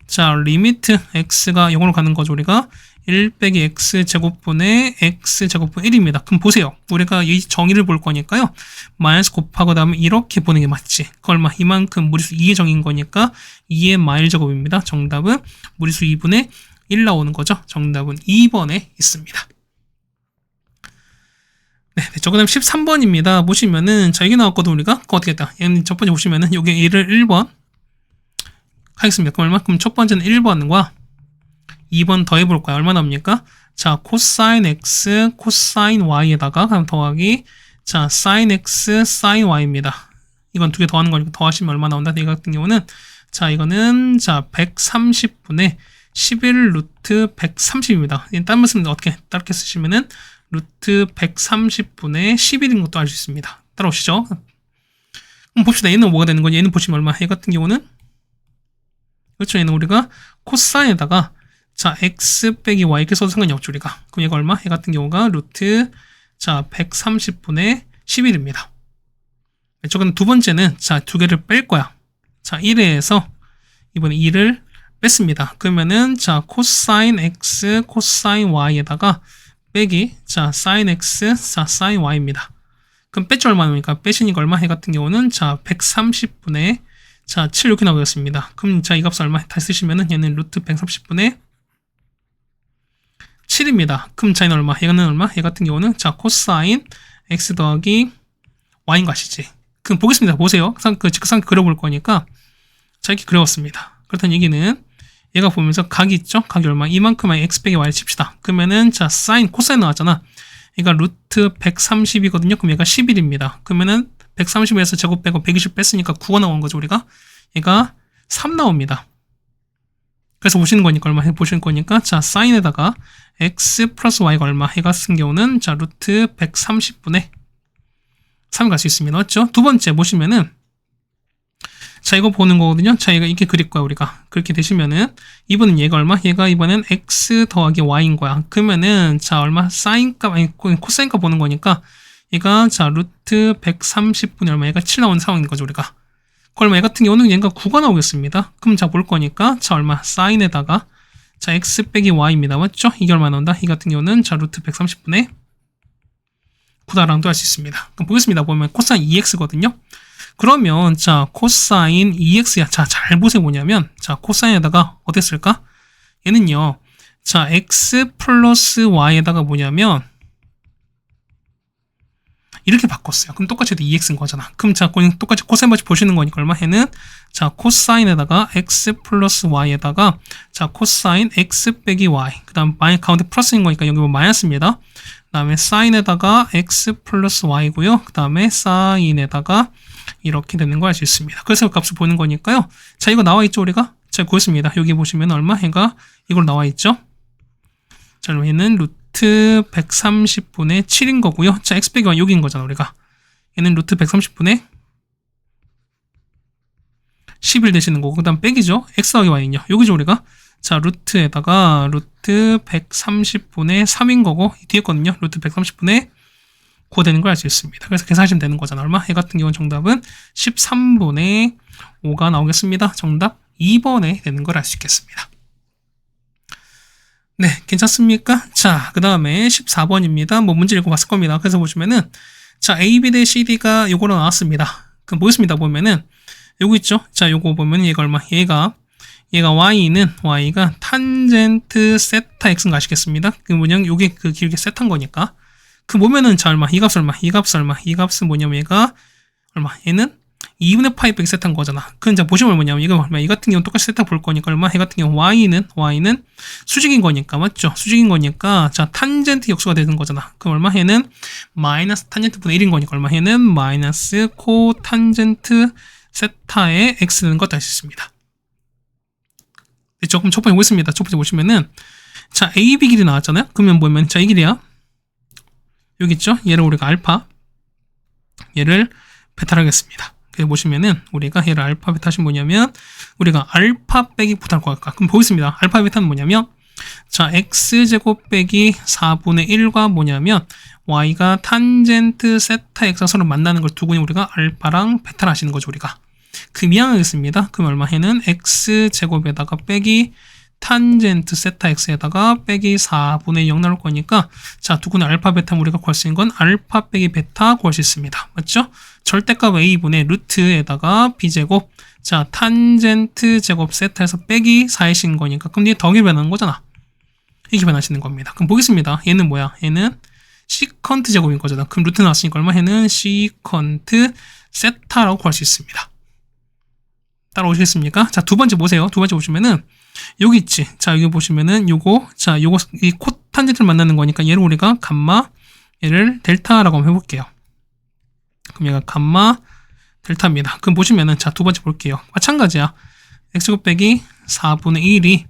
자, 리미트 x가 0으로 가는 거죠, 우리가. 1 빼기 x제곱분의 x제곱분 1입니다. 그럼 보세요. 우리가 이 정의를 볼 거니까요. 마이너스 곱하고 다음에 이렇게 보는 게 맞지. 그 얼마? 이만큼 무리수 2의 정의인 거니까 2의 마일 제곱입니다. 정답은 무리수 2분의 1 나오는 거죠. 정답은 2번에 있습니다. 네, 됐죠. 그 다음 13번입니다. 보시면은, 자, 이게 나왔거든, 우리가. 그거 어떻게 했다? 얘는 첫 번째 보시면은, 요게 1을 1번 하겠습니다. 그럼 얼마큼? 첫 번째는 1번과 2번 더해볼 거야. 얼마 나옵니까? 자, 코사인 x, 코사인 y에다가 그럼 더하기 자, 사인 x, 사인 y입니다. 이건 두 개 더하는 거니까 더하시면 얼마 나온다? 이 같은 경우는 자, 이거는 자, 130분의 11 루트 130입니다. 딴 말씀 어떻게 따르게 쓰시면은 루트 130분의 11인 것도 알 수 있습니다. 따라오시죠. 그럼 봅시다. 얘는 뭐가 되는 거지? 얘는 보시면 얼마? 얘 같은 경우는 그렇죠. 얘는 우리가 코사인에다가 자, x 빼기 y 이렇게 써도 상관이 없죠, 우리가. 그럼 얘가 얼마? 얘 같은 경우가 루트, 자, 130분의 11입니다. 저건 두 번째는, 자, 두 개를 뺄 거야. 자, 1에서 이번에 2를 뺐습니다. 그러면은, 자, 코사인 x, 코사인 y에다가 빼기, 자, 사인 x, 자, 사인 y입니다. 그럼 뺐죠, 얼마 나오니까? 빼시니까 얼마? 얘 같은 경우는, 자, 130분의, 자, 7 이렇게 나오겠습니다. 그럼, 자, 이 값을 얼마? 다시 쓰시면은 얘는 루트 130분의 7입니다. 그럼 차이는 얼마? 얘는 얼마? 얘 같은 경우는 자, 코사인 x 더하기 y인 거 아시지? 그럼 보겠습니다. 보세요. 그 직선 그려볼 거니까 자, 이렇게 그려봤습니다. 그렇다는 얘기는 얘가 보면서 각이 있죠? 각이 얼마? 이만큼의 x 빼기 y를 칩시다. 그러면은 자, 사인, 코사인 나왔잖아. 얘가 루트 130이거든요. 그럼 얘가 11입니다. 그러면은 130에서 제곱 빼고 120 뺐으니까 9가 나온 거죠, 우리가. 얘가 3 나옵니다. 그래서 보시는 거니까 얼마 보시는 거니까 자, 사인에다가 x 플러스 y가 얼마 해 같은 경우는 자, 루트 130분의 3 갈 수 있습니다. 맞죠? 두 번째 보시면은 자, 이거 보는 거거든요. 자, 얘가 이렇게 그릴 거야, 우리가. 그렇게 되시면은 이번엔 얘가 얼마? 얘가 이번엔 x 더하기 y인 거야. 그러면은 자, 얼마? 사인값 아니 코사인값 보는 거니까 얘가 자, 루트 130분의 얼마? 얘가 7 나오는 상황인 거죠, 우리가. 얼마? 얘 같은 경우는 얘가 9가 나오겠습니다. 그럼 자, 볼 거니까 자, 얼마? 사인에다가 자, x 빼기 y입니다. 맞죠? 이게 얼마 나온다? 이 같은 경우는 자, 루트 130분의 9다라고도 할 수 있습니다. 그럼 보겠습니다. 보면 코사인 2x거든요. 그러면 자, 코사인 2x야. 자, 잘 보세요. 뭐냐면 자, 코사인에다가 어땠을까? 얘는요. 자, x 플러스 y에다가 뭐냐면 이렇게 바꿨어요. 그럼 똑같이 해도 2x인 거잖아. 그럼 자, 똑같이 코사인 마치 보시는 거니까 얼마 해는 자, 코사인에다가 x 플러스 y에다가 자, 코사인 x 빼기 y. 그 다음 가운데 플러스인 거니까 여기 뭐 마이너스입니다. 그 다음에 사인에다가 x 플러스 y고요. 그 다음에 사인에다가 이렇게 되는 거 알 수 있습니다. 그래서 값을 보는 거니까요. 자, 이거 나와 있죠, 우리가? 자, 구했습니다. 여기 보시면 얼마 해가 이걸 나와 있죠. 자, 얘는 루트 130분의 7인 거고요. 자, x 빼기 y 여기인 거잖아, 우리가. 얘는 루트 130분의 11 되시는 거고, 그 다음 빼기죠. x 더하기 y는요. 여기죠, 우리가. 자, 루트에다가 루트 130분의 3인 거고, 뒤에 거는요. 루트 130분의 9 되는 걸 알 수 있습니다. 그래서 계산하시면 되는 거잖아. 얼마? 얘 같은 경우는 정답은 13분의 5가 나오겠습니다. 정답 2번에 되는 걸 알 수 있겠습니다. 네, 괜찮습니까? 자, 그 다음에 14번입니다. 뭐 문제 읽어봤을 겁니다. 그래서 보시면은, 자, AB 대 CD가 요거로 나왔습니다. 그럼 뭐였습니다? 보면은, 요거 있죠? 자, 요거 보면 얘가 얼마? 얘가 Y가 탄젠트 세타 X인 거 아시겠습니다? 그 뭐냐, 요게 그 길게 세타인 거니까. 그 보면은, 자, 얼마? 이 값은 얼마? 이 값은 뭐냐면 얘가 얼마? 얘는 2분의 파이 빼기 세타인 거잖아. 그럼 이제 보시면 뭐냐면 이거 얼마? 이 같은 경우는 똑같이 세타 볼 거니까 얼마? 이 같은 경우 Y는 수직인 거니까, 맞죠? 수직인 거니까, 자, 탄젠트 역수가 되는 거잖아. 그럼 얼마? 얘는 마이너스 탄젠트 분의 1인 거니까 얼마? 얘는 마이너스 코 탄젠트 세타의 X는 것도 알 수 있습니다. 조금 첫 번째 보겠습니다. 첫 번째 보시면은, 자, AB 길이 나왔잖아요? 그러면 뭐면, 자, 이 길이야. 여기 있죠? 얘를 우리가 알파, 얘를 베타를 하겠습니다. 그래서 보시면은, 우리가 얘를 알파, 베타 하시면 뭐냐면, 우리가 알파 빼기 부타를 구할까? 그럼 보겠습니다. 알파, 베타는 뭐냐면, 자, x제곱 빼기 4분의 1과 뭐냐면, y가 탄젠트 세타 x가 서로 만나는 걸 두고 우리가 알파랑 베타를 하시는 거죠, 우리가. 그 미양하겠습니다. 그럼 얼마? 해는 x제곱에다가 빼기 탄젠트 세타 x에다가 빼기 4분의 0 나올 거니까, 자, 두근의 알파 베타 우리가 구할 수 있는 건 알파 빼기 베타 구할 수 있습니다. 맞죠? 절대값 a분의 루트에다가 b제곱, 자, 탄젠트 제곱 세타에서 빼기 4이신 거니까, 그럼 이게 더하기 변하는 거잖아. 이렇게 변하시는 겁니다. 그럼 보겠습니다. 얘는 뭐야? 얘는 시컨트 제곱인 거잖아. 그럼 루트 나왔으니까 얼마? 얘는 시컨트 세타라고 구할 수 있습니다. 따라오시겠습니까? 자, 두 번째 보세요. 두 번째 보시면은, 여기 있지. 자, 여기 보시면은, 요거, 이 코탄젠트를 만나는 거니까, 얘를 우리가 감마, 얘를 델타라고 한번 해볼게요. 그럼 얘가 감마, 델타입니다. 그럼 보시면은, 자, 두 번째 볼게요. 마찬가지야. x제곱 빼기 4분의 1이,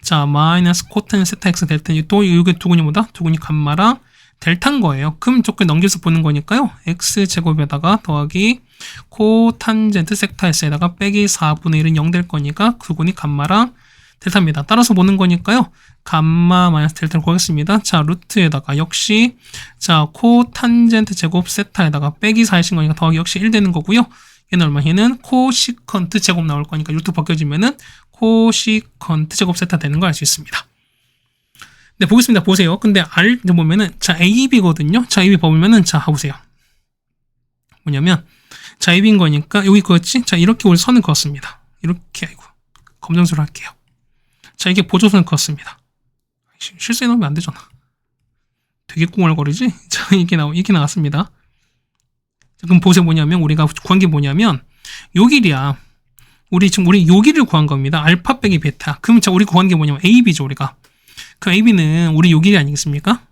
자, 마이너스 코탄 세타 x 델타, 또, 이게 두근이 뭐다? 두근이 감마랑 델타인 거예요. 그럼 조건 넘겨서 보는 거니까요. x제곱에다가 더하기 코탄젠트 세타 x에다가 빼기 4분의 1은 0 될 거니까 두근이 감마랑 델타입니다. 따라서 보는 거니까요. 감마 마이너스 델타를 구하겠습니다. 자, 루트에다가 역시, 자, 코탄젠트 제곱 세타에다가 빼기 4이신 거니까 더하기 역시 1 되는 거고요. 얘는 얼마? 얘는 코시컨트 제곱 나올 거니까 루트 벗겨지면은 코시컨트 제곱 세타 되는 걸 알 수 있습니다. 네, 보겠습니다. 보세요. 근데 보면은, 자, AB거든요. 자, AB 보면은, 자, 보세요. 뭐냐면, 자, AB인 거니까, 여기 그었지? 자, 이렇게 우리 선을 그었습니다. 이렇게, 아이고, 검정색으로 할게요. 자, 이게 보조선을 그었습니다. 실수해 놓으면 안 되잖아. 되게 꿍얼거리지? 자, 이게 나왔습니다. 자, 그럼 보세요. 뭐냐면, 우리가 구한 게 뭐냐면, 요 길이야. 우리 요 길을 구한 겁니다. 알파 빼기 베타. 그럼 자, 우리 구한 게 뭐냐면, AB죠, 우리가. 그 AB는 우리 요 길이 아니겠습니까?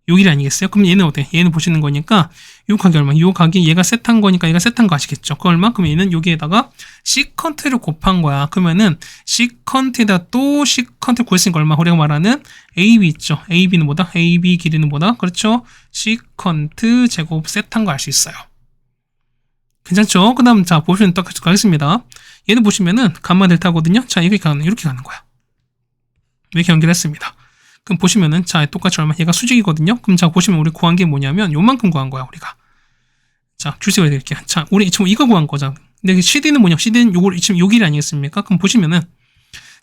요 길이 아니겠어요? 그럼 얘는 어때? 얘는 보시는 거니까 요 각이 얼마? 요 각이 얘가 세트한 거니까 얘가 세트한 거 아시겠죠? 그 얼마? 그럼 얘는 여기에다가 시컨트를 곱한 거야. 그러면은 시컨트에다 또 시컨트 구했으니까 얼마? 우리가 말하는 AB 있죠? AB는 뭐다? AB 길이는 뭐다? 그렇죠? 시컨트 제곱 세트한 거 알 수 있어요. 괜찮죠? 그 다음 자 보시면 또 가겠습니다. 얘는 보시면은 감마 델타거든요. 자, 이렇게 가는 거야. 이렇게 연결했습니다. 그럼 보시면은, 자, 똑같이 얼마? 얘가 수직이거든요? 그럼 자, 보시면 우리 구한 게 뭐냐면, 요만큼 구한 거야, 우리가. 자, 줄색을 해드릴게요. 자, 우리 지금 이거 구한 거잖아. 근데 CD는 뭐냐? CD는 지금 요 길이 아니겠습니까? 그럼 보시면은,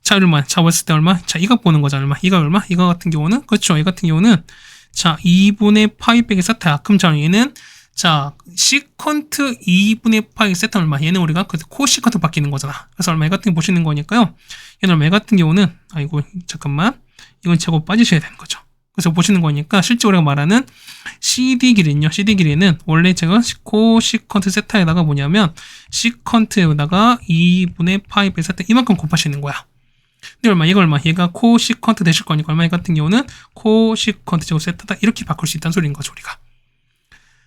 자, 얼마? 자, 봤을 때 얼마? 자, 이거 보는 거잖아, 얼마? 이거 얼마? 이거 같은 경우는, 그렇죠? 이 같은 경우는, 자, 2분의 파이 빼기 세타야. 그럼 자, 얘는, 자, 시컨트 2분의 파이 세타 얼마? 얘는 우리가 그 코시컨트 바뀌는 거잖아. 그래서 얼마? 이 같은 거 보시는 거니까요. 얘는 얼마? 이 같은 경우는, 아이고, 잠깐만. 이건 제곱 빠지셔야 되는 거죠. 그래서 보시는 거니까 실제 우리가 말하는 CD 길이는요. CD 길이는 원래 제가 코시컨트 세타에다가 뭐냐면 시컨트에다가 2분의 파이 빼기 세타 이만큼 곱하시는 거야. 근데 얼마? 얘가 얼마? 얘가 코시컨트 되실 거니까 얼마? 이 같은 경우는 코시컨트 제곱 세타다 이렇게 바꿀 수 있다는 소리인 거죠, 우리가.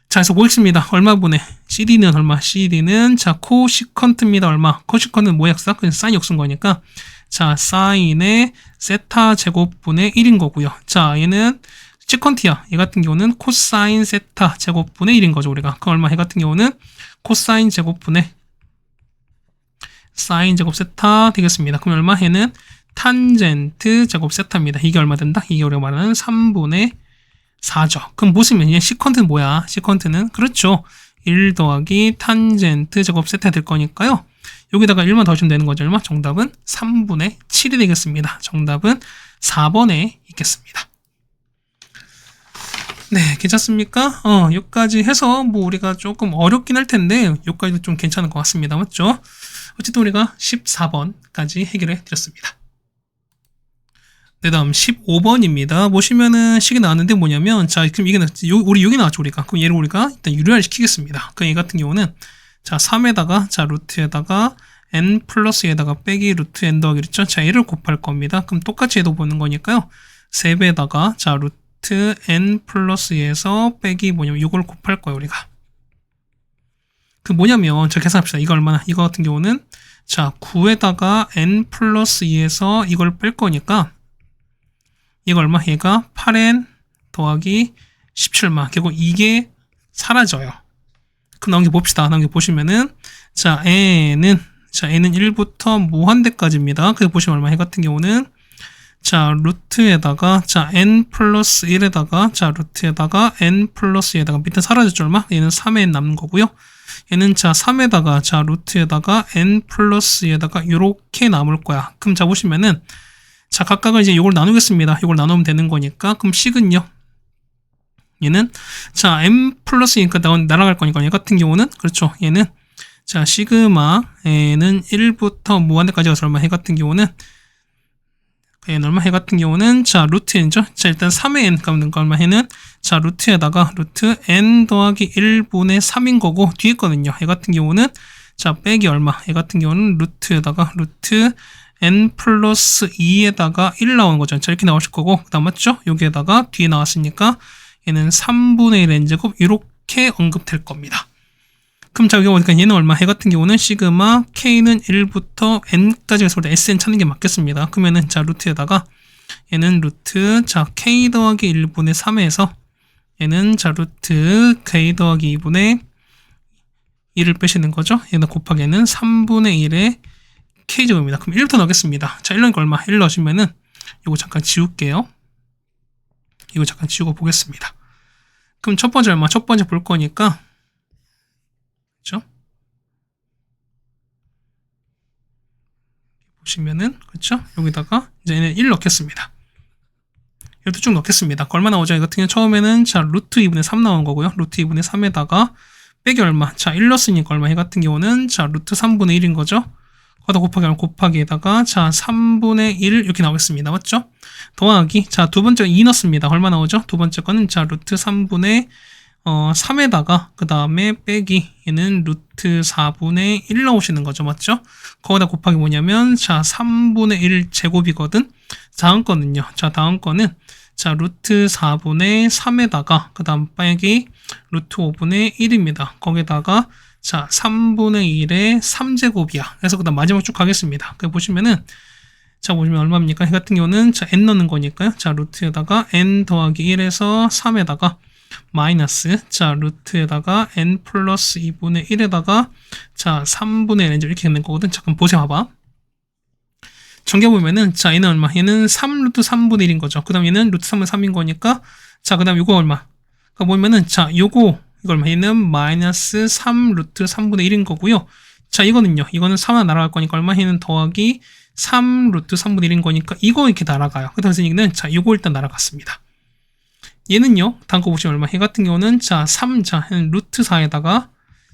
자, 그래서 보겠습니다. 얼마 분의 CD는 얼마? CD는 자 코시컨트입니다. 얼마? 코시컨트는 뭐 역사? 그냥 사인 역수인 거니까 자 사인의 세타 제곱분의 1인 거고요. 자, 얘는 시컨트야. 얘 같은 경우는 코사인 세타 제곱분의 1인 거죠, 우리가. 그 얼마? 얘 같은 경우는 코사인 제곱분의 사인 제곱 세타 되겠습니다. 그럼 얼마? 얘는 탄젠트 제곱 세타입니다. 이게 얼마 된다? 이게 우리가 말하는 3분의 4죠. 그럼 보시면 얘 시컨트는 뭐야? 시컨트는 그렇죠. 1 더하기 탄젠트 제곱 세타 될 거니까요. 여기다가 1만 더하시면 되는 거죠. 얼마? 정답은 3분의 7이 되겠습니다. 정답은 4번에 있겠습니다. 네, 괜찮습니까? 여기까지 해서 뭐 우리가 조금 어렵긴 할 텐데 여기까지도 좀 괜찮은 것 같습니다. 맞죠? 어쨌든 우리가 14번까지 해결해 드렸습니다. 네, 다음 15번입니다. 보시면은 식이 나왔는데 뭐냐면, 자, 그럼 이게, 우리 여기 나왔죠, 우리가. 그럼 얘를 우리가 일단 유리화를 시키겠습니다. 그럼 얘 같은 경우는, 자, 3에다가, 자, 루트에다가, n 플러스에다가 빼기 루트 n 더하기 그랬죠? 자, 얘를 곱할 겁니다. 그럼 똑같이 얘도 보는 거니까요. 3배에다가, 자, 루트 n 플러스에서 빼기 뭐냐면, 이걸 곱할 거예요, 우리가. 그 뭐냐면, 자, 계산합시다. 이거 얼마나, 이거 같은 경우는, 자, 9에다가 n 플러스 2에서 이걸 뺄 거니까, 이거 얼마? 얘가 8n 더하기 17만. 결국 이게 사라져요. 그럼 나온 게 봅시다. 나온 게 보시면은, 자, n은 1부터 무한대까지입니다. 그래서 보시면 얼마? 얘 같은 경우는, 자, 루트에다가, 자, n 플러스 1에다가, 자, 루트에다가, n 플러스 2에다가, 밑에 사라졌죠, 얼마? 얘는 3n 남는 거고요. 얘는 자, 3에다가, 자, 루트에다가, n 플러스 2에다가, 요렇게 남을 거야. 그럼 자, 보시면은, 자, 각각을 이제 이걸 나누겠습니다. 이걸 나누면 되는 거니까. 그럼 식은요. 얘는, 자, m 플러스니까 날아갈 거니까. 얘 같은 경우는, 그렇죠. 얘는, 자, 시그마, 얘는 1부터 무한대까지 가서 얼마? 얘 같은 경우는, 얘는 얼마? 얘 같은 경우는, 자, 루트 n죠. 자, 일단 3의 n 값는 얼마? 얘는, 자, 루트에다가, 루트 n 더하기 1분의 3인 거고, 뒤에 거는요. 얘 같은 경우는, 자, 빼기 얼마? 얘 같은 경우는, 루트에다가, 루트 n 플러스 2에다가 1 나오는 거죠. 자, 이렇게 나오실 거고, 그 다음 맞죠? 여기에다가 뒤에 나왔으니까 얘는 3분의 1 n제곱 이렇게 언급될 겁니다. 그럼 자, 여기 보니까 얘는 얼마? 얘 같은 경우는 시그마 k는 1부터 n까지 해서 sn 찾는 게 맞겠습니다. 그러면은 자, 루트에다가 얘는 루트 자, k 더하기 1분의 3에서 얘는 자, 루트 k 더하기 2분의 1을 빼시는 거죠. 얘는 곱하기 얘는 3분의 1의 k제곱입니다. 그럼 1부터 넣겠습니다. 자, 1 넣으니까 얼마? 1 넣으시면은 이거 잠깐 지울게요. 이거 잠깐 지우고 보겠습니다. 그럼 첫 번째 얼마? 첫 번째 볼 거니까 그렇죠? 보시면은 그렇죠? 여기다가 이제 얘는 1 넣겠습니다. 이것도 쭉 넣겠습니다. 얼마 나오죠? 이거 같은 경우 처음에는 자, 루트 2분의 3 나온 거고요. 루트 2분의 3에다가 빼기 얼마? 자, 1 넣었으니까 얼마? 이 같은 경우는 자, 루트 3분의 1인 거죠. 거기다 곱하기에다가 자, 3분의 1 이렇게 나오겠습니다. 맞죠? 더하기 자, 두 번째 2 넣습니다. 얼마 나오죠? 두 번째 거는 자, 루트 3분의 3에다가 그 다음에 빼기 얘는 루트 4분의 1 나오시는 거죠. 맞죠? 거기다 곱하기 뭐냐면 자, 3분의 1 제곱이거든. 다음 거는요. 자, 다음 거는 자, 루트 4분의 3에다가 그 다음 빼기 루트 5분의 1입니다. 거기다가 자, 3분의 1의 3제곱이야. 그래서 그 다음 마지막 쭉 가겠습니다. 그 보시면은, 자, 보시면 얼마입니까? 이 같은 경우는, 자, n 넣는 거니까요. 자, 루트에다가 n 더하기 1에서 3에다가 마이너스, 자, 루트에다가 n 플러스 2분의 1에다가, 자, 3분의 1 이렇게 되는 거거든. 잠깐 보세요. 봐봐. 정리해보면은, 자, 얘는 얼마? 얘는 3 루트 3분의 1인 거죠. 그 다음 얘는 루트 3분의 3인 거니까, 자, 그 다음 요거 얼마? 그러니까 보면은, 자, 요거, 이걸 얘는 마이너스 3 루트 3분의 1인 거고요. 자, 이거는요. 이거는 3 하나 날아갈 거니까 얼마? 얘는 더하기 3 루트 3분의 1인 거니까 이거 이렇게 날아가요. 그래서 얘는 자, 이거 일단 날아갔습니다. 얘는요. 다음 거 보시면 얼마? 얘 같은 경우는 자, 3, 자, 루트 4에다가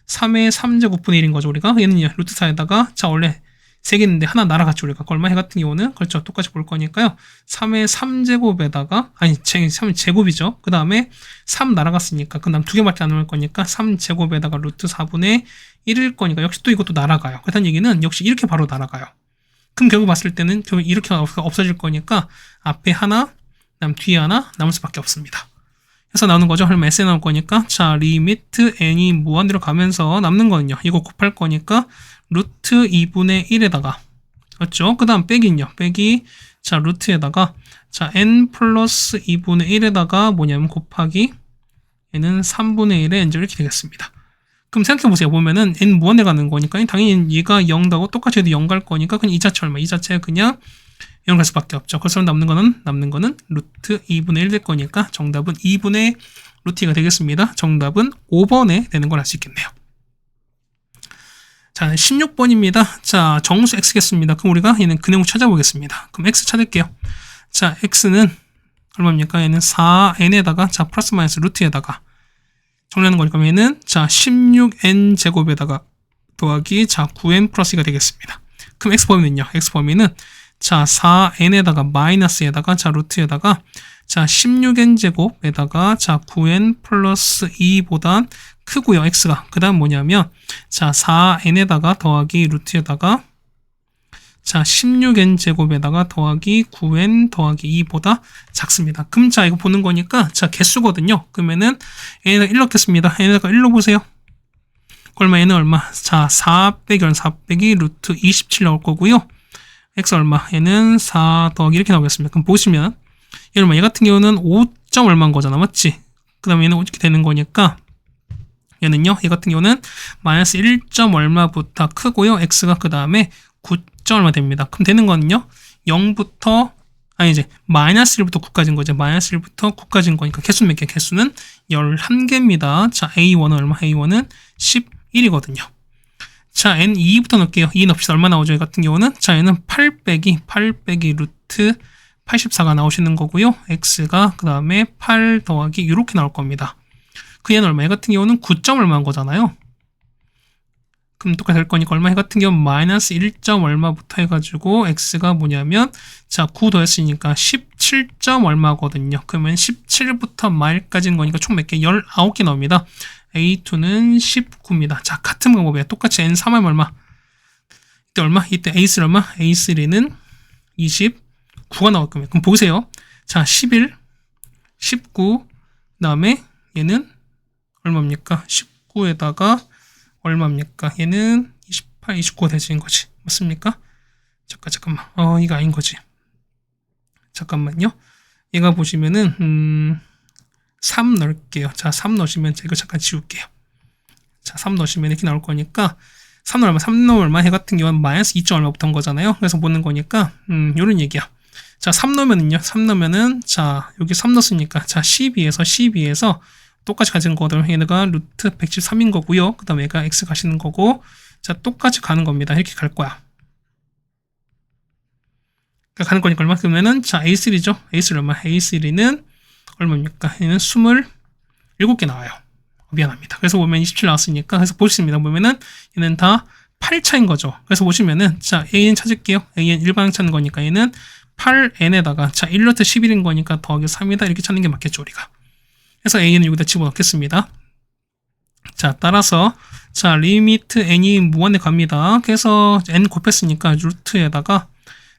3의 3제곱분의 1인 거죠. 우리가. 얘는요. 루트 4에다가 자, 원래 3개 있는데 하나 날아갔죠. 우리가. 얼마? 얘 같은 경우는 그렇죠. 똑같이 볼 거니까요. 3의 3제곱에다가 아니, 3제곱이죠. 그 다음에 3 날아갔으니까 그 다음 2개밖에 안 남을 거니까 3제곱에다가 루트 4분의 1일 거니까 역시 또 이것도 날아가요. 그렇다는 얘기는 역시 이렇게 바로 날아가요. 그럼 결국 봤을 때는 결국 이렇게 없어질 거니까 앞에 하나, 그다음 뒤에 하나 남을 수밖에 없습니다. 그래서 나오는 거죠. 그럼 S 나올 거니까 자, 리미트 n이 무한대로 가면서 남는 거는요. 이거 곱할 거니까 루트 2분의 1에다가 그렇죠? 그 다음 빼기는요. 빼기 자, 루트에다가 자, n 플러스 2분의 1에다가 뭐냐면 곱하기 얘는 3분의 1에 이제 이렇게 되겠습니다. 그럼 생각해보세요. 보면은 n 무한대 가는 거니까 당연히 얘가 0 나고 똑같이 해도 0 갈 거니까 그냥 이 자체 얼마? 이 자체 그냥 0 갈 수밖에 없죠. 그래서 남는 거는 루트 2분의 1 될 거니까 정답은 2분의 루트 2가 되겠습니다. 정답은 5번에 되는 걸 알 수 있겠네요. 자, 16번입니다. 자, 정수 x겠습니다. 그럼 우리가 얘는 그 내용 찾아보겠습니다. 그럼 x 찾을게요. 자, x는 얼마입니까? 얘는 4n에다가 자, 플러스 마이너스 루트에다가 정리하는 거니까 얘는 자, 16n 제곱에다가 더하기 자, 9n 플러스 2가 되겠습니다. 그럼 x 범위는요? x 범위는 자, 4n에다가 마이너스에다가 자, 루트에다가 자, 16n 제곱에다가 자, 9n 플러스 2보단 크고요, x가. 그 다음 뭐냐면 자, 4n에다가 더하기 루트에다가 자, 16n 제곱에다가 더하기 9n 더하기 2보다 작습니다. 그럼 자, 이거 보는 거니까 자, 개수거든요. 그러면은 n에다가 1 넣겠습니다. n에다가 1 넣어보세요. 얼마? n은 얼마? 자, 4 빼기 4 빼기 루트 27 나올 거고요. x 얼마? 얘는 4 더하기 이렇게 나오겠습니다. 그럼 보시면 얘 얼마? 얘 같은 경우는 5. 얼마인 거잖아. 맞지? 그 다음에 얘는 이렇게 되는 거니까 얘는요. 얘 같은 경우는 마이너스 1. 얼마부터 크고요. x가 그 다음에 9. 얼마 됩니다. 그럼 되는 거는요. 0부터 이제 마이너스 1부터 9까지인 거죠. 마이너스 1부터 9까지인 거니까 개수는 몇 개? 개수는 11개입니다. 자, a1은 얼마? a1은 11이거든요. 자, n 2부터 넣을게요. 2 넣읍시다. 얼마 나오죠? 이 같은 경우는 자, 얘는 8 빼기 루트 84가 나오시는 거고요. x가 그 다음에 8 더하기 이렇게 나올 겁니다. 그 얘는 얼마? 얘 같은 경우는 9. 얼마인 거잖아요. 그럼 똑같이 될 거니까 얼마? 얘 같은 경우는 마이너스 1. 얼마부터 해가지고 x가 뭐냐면 자, 9 더했으니까 17. 얼마거든요. 그러면 17부터 마일까지인 거니까 총 몇 개? 19개 나옵니다. a2는 19입니다. 자, 같은 방법이에요. 똑같이 n3하면 얼마? 이때 얼마? 이때 a3 얼마? a3는 29가 나올 겁니다. 그럼 보세요. 자, 11, 19, 그 다음에 얘는 얼마입니까? 19에다가 얼마입니까? 얘는 28, 29가 되는 거지. 맞습니까? 잠깐만. 이거 아닌 거지. 잠깐만요. 얘가 보시면은 3 넣을게요. 자, 3 넣으시면 제가 잠깐 지울게요. 자, 3 넣으시면 이렇게 나올 거니까 3 넣으면 3 넣으면 얼마? 해 같은 경우는 마이너스 2. 얼마부터 온 거잖아요. 그래서 보는 거니까 요런 얘기야. 자, 3 넣으면은요. 3 넣으면은 자, 여기 3 넣었으니까 자, 12에서 똑같이 가지는 거거든요. 얘가 루트 113인 거고요. 그 다음에 얘가 x 가시는 거고 자, 똑같이 가는 겁니다. 이렇게 갈 거야. 그러니까 가는 거니까 얼마? 그러면은 자, a3죠. a3 얼마? a3는 얼마입니까? 얘는 27개 나와요. 미안합니다. 그래서 보면 27 나왔으니까 그래서 보시습니다. 보면은 얘는 다 8차인 거죠. 그래서 보시면은 자, an 찾을게요. an 일반항 찾는 거니까 얘는 8n에다가 자, 1루트 11인 거니까 더하기 3이다. 이렇게 찾는 게 맞겠죠, 우리가. 그래서 an은 여기다 집어넣겠습니다. 자, 따라서 자, 리미트 n이 무한대 갑니다. 그래서 n 곱했으니까 루트에다가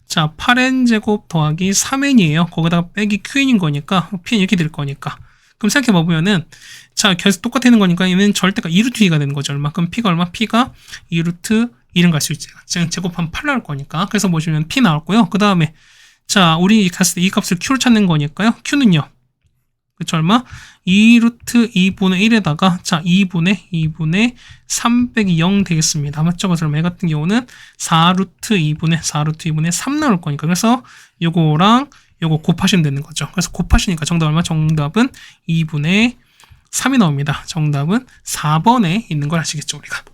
자, 8n제곱 더하기 3n이에요. 거기다가 빼기 qn인 거니까 pn 이렇게 될 거니까. 그럼 생각해보면은 자, 계속 똑같은 거니까 얘는 절대가 2루트 2가 되는 거죠. 얼마? 그럼 p가 얼마? p가 2루트 2는 갈 수 있지. 지금 제곱하면 8 나올 거니까. 그래서 보시면 p 나왔고요. 그 다음에 자, 우리 갔을 때 이 값을 q를 찾는 거니까요. q는요. 그쵸, 얼마? 2루트 2분의 1에다가 자, 2분의 3 빼기 0 되겠습니다. 맞죠? 그래서 얘 같은 경우는 4루트 2분의 3 나올 거니까. 그래서 요거랑 요거 곱하시면 되는 거죠. 그래서 곱하시니까 정답 얼마? 정답은 2분의 3이 나옵니다. 정답은 4번에 있는 걸 아시겠죠, 우리가.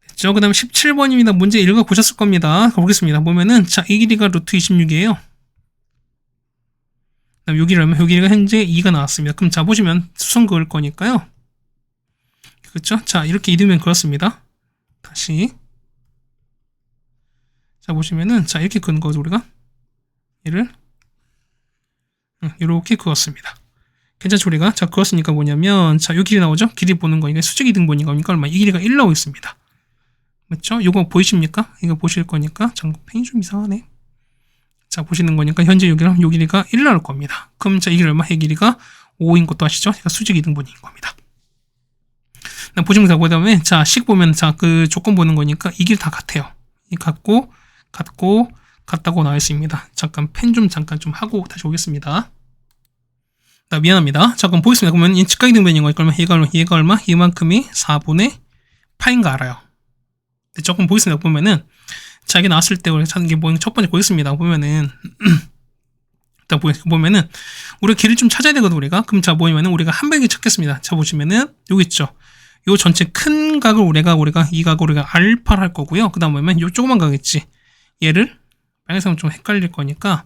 됐죠? 그 다음 17번입니다. 문제 읽어보셨을 겁니다. 보겠습니다. 보면은 자, 이 길이가 루트 26이에요. 요 길이가 현재 2가 나왔습니다. 그럼 자, 보시면 수선 그을 거니까요. 그렇죠? 자, 이렇게 이르면 그렇습니다. 다시. 자, 보시면은 자, 이렇게 그은 거죠, 우리가. 얘를 이렇게 그었습니다. 괜찮죠, 우리가? 자, 그었으니까 뭐냐면 자, 요 길이 나오죠? 길이 보는 거니까 수직 이등분인 거니까 얼마? 이 길이가 1 나오고 있습니다. 맞죠? 요거 보이십니까? 이거 보실 거니까 잠깐 펜이 좀 이상하네. 자, 보시는 거니까 현재 여기랑 요 길이가 1 나올 겁니다. 그럼 자, 이 길이 얼마? 이 길이가 5인 것도 아시죠? 그러니까 수직 이등분인 겁니다. 보시면 그 다음에 자, 식 보면 자, 그 조건 보는 거니까 이 길 다 같아요. 이 같다고 나와 있습니다. 잠깐 펜 좀 잠깐 좀 하고 다시 오겠습니다. 미안합니다. 자, 그럼 보겠습니다. 그러면 이 직각이 등변인 거니까 얘가 얼마? 이만큼이 4분의 파인 거 알아요. 네, 조금 보겠습니다. 보면은, 자, 이게 나왔을 때 우리가 찾는 게 뭐냐? 첫 번째 보겠습니다. 보면은, 일단 보면은, 우리가 길을 좀 찾아야 되거든, 우리가. 그럼 자, 뭐냐면은, 우리가 한 방에 찾겠습니다. 자, 보시면은, 여기 있죠. 요 전체 큰 각을 우리가 이 각을 우리가 알파를 할 거고요. 그 다음 보면, 요 조그만 각있지. 얘를, 빨간색은 좀 헷갈릴 거니까,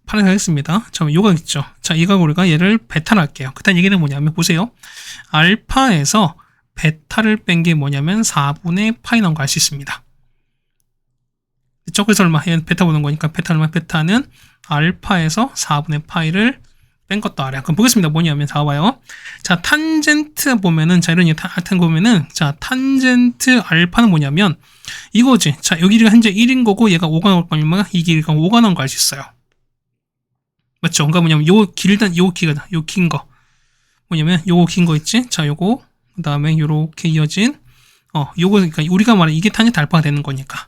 파란색 하겠습니다. 자, 요 각 있죠. 자, 이 각을 우리가 얘를 베타를 할게요. 그다음 얘기는 뭐냐면, 보세요. 알파에서 베타를 뺀 게 뭐냐면 4분의 파이 나온 거 알 수 있습니다. 저기서 얼마? 얘는 베타 보는 거니까 베타 얼마? 베타는 알파에서 4분의 파이를 뺀 것도 알아요. 그럼 보겠습니다. 뭐냐면 4봐요. 자, 탄젠트 보면은 자, 이런 하여튼 보면은 자, 탄젠트 알파는 뭐냐면 이거지. 자, 여기 길이가 현재 1인 거고 얘가 5가 나올 거니까 이 길이가 5가 나온 거 알 수 있어요. 맞죠? 그러니까 뭐냐면 요 길단 요 길이다. 요 긴 거. 뭐냐면 요거 긴 거 있지? 자, 요거 그다음에 요렇게 이어진 요거 그러니까 우리가 말해 이게 탄젠트 알파가 되는 거니까.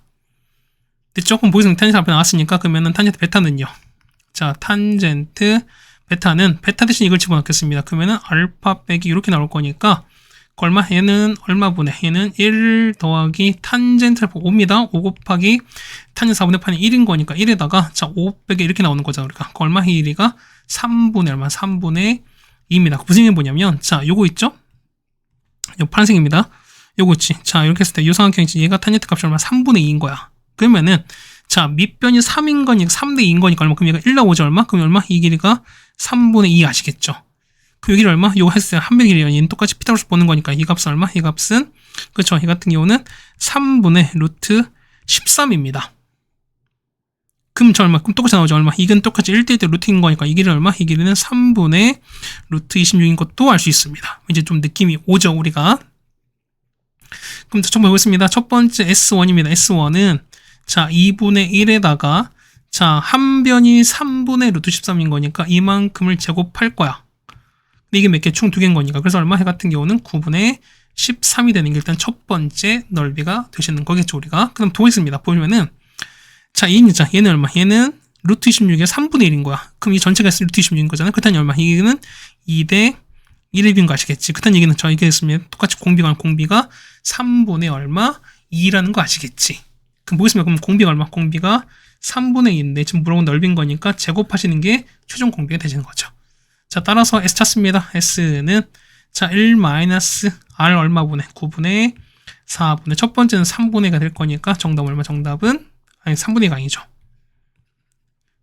근데 조금 보이면 탄젠트 알파 나왔으니까 그러면은 탄젠트 베타는요. 자, 탄젠트 베타는 베타 대신 이걸 집어넣겠습니다. 그러면은 알파 빼기 이렇게 나올 거니까 얼마? 얘는 얼마분의 얘는 1 더하기 탄젠트 알파 5입니다. 5 곱하기 탄젠트 4분의 8이 1인 거니까 1에다가 자, 5 빼기 이렇게 나오는 거잖아, 우리가. 얼마? 이 길이가 3분의 얼마? 3분의 2입니다. 무슨 얘기 뭐냐면 자, 요거 있죠? 요 파란색입니다. 요거 있지. 자, 이렇게 했을 때 요 삼각형이 얘가 탄젠트 값이 얼마? 3분의 2인 거야. 그러면은 자, 밑변이 3인 거니까 3대 2인 거니까 얼마? 그럼 얘가 1 나오죠, 얼마? 그럼 얼마? 이 길이가 3분의 2 아시겠죠? 그 여기를 얼마? 요거 했을 때 한 배 길이에요. 얘는 똑같이 피타고라스 보는 거니까 이 값은 얼마? 이 값은 그렇죠. 이 같은 경우는 3분의 루트 13입니다. 그럼 저 얼마? 그럼 똑같이 나오죠. 얼마? 이건 똑같이 1대1대 루트인 거니까 이 길이는 얼마? 이 길이는 3분의 루트 26인 것도 알 수 있습니다. 이제 좀 느낌이 오죠, 우리가. 그럼 처음 보겠습니다. 첫 번째 S1입니다. S1은 자, 2분의 1에다가 자, 한 변이 3분의 루트 13인 거니까 이만큼을 제곱할 거야. 근데 이게 몇 개? 총 2개인 거니까. 그래서 얼마? 해 같은 경우는 9분의 13이 되는 게 일단 첫 번째 넓이가 되시는 거겠죠, 우리가. 그럼 보겠습니다. 보면은 자, 얘는 얼마? 얘는 루트 26의 3분의 1인 거야. 그럼 이 전체가 루트 26인 거잖아. 그렇다니 얼마? 이거는 2대 1의 비인 거 아시겠지? 그렇다는 얘기는 저 이게 됐으면 똑같이 공비가 3분의 얼마? 2라는 거 아시겠지? 그럼 보겠습니다. 그럼 공비가 얼마? 공비가 3분의 2인데 지금 물어본 넓인 거니까 제곱하시는 게 최종 공비가 되시는 거죠. 자, 따라서 S 찾습니다. S는 자, 1-R 얼마분의 9분의 4분의 첫 번째는 3분의 2가 될 거니까 정답 얼마? 정답은 아니 3분의 2가 아니죠.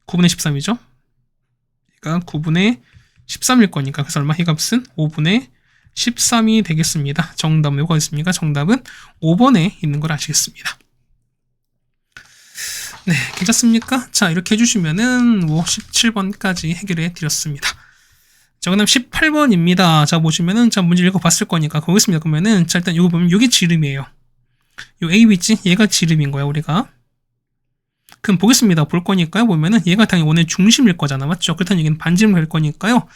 9분의 13이죠. 그러니까 9분의 13일 거니까 그래서 얼마? 이 값은 5분의 13이 되겠습니다. 정답은 뭐가 있습니까? 정답은 5번에 있는 걸 아시겠습니다. 네, 괜찮습니까? 자, 이렇게 해주시면은 17번까지 해결해 드렸습니다. 자, 그 다음 18번입니다. 자, 보시면은, 자, 문제 읽어봤을 거니까, 거기있습니다. 그러면은, 자, 일단 이거 보면, 이게 지름이에요. 요 A, B, C, 얘가 지름인 거야, 우리가. 그럼 보겠습니다. 볼 거니까요, 보면은, 얘가 당연히 원의 중심일 거잖아. 맞죠? 그렇다는 얘기는 반지름을 할 거니까요.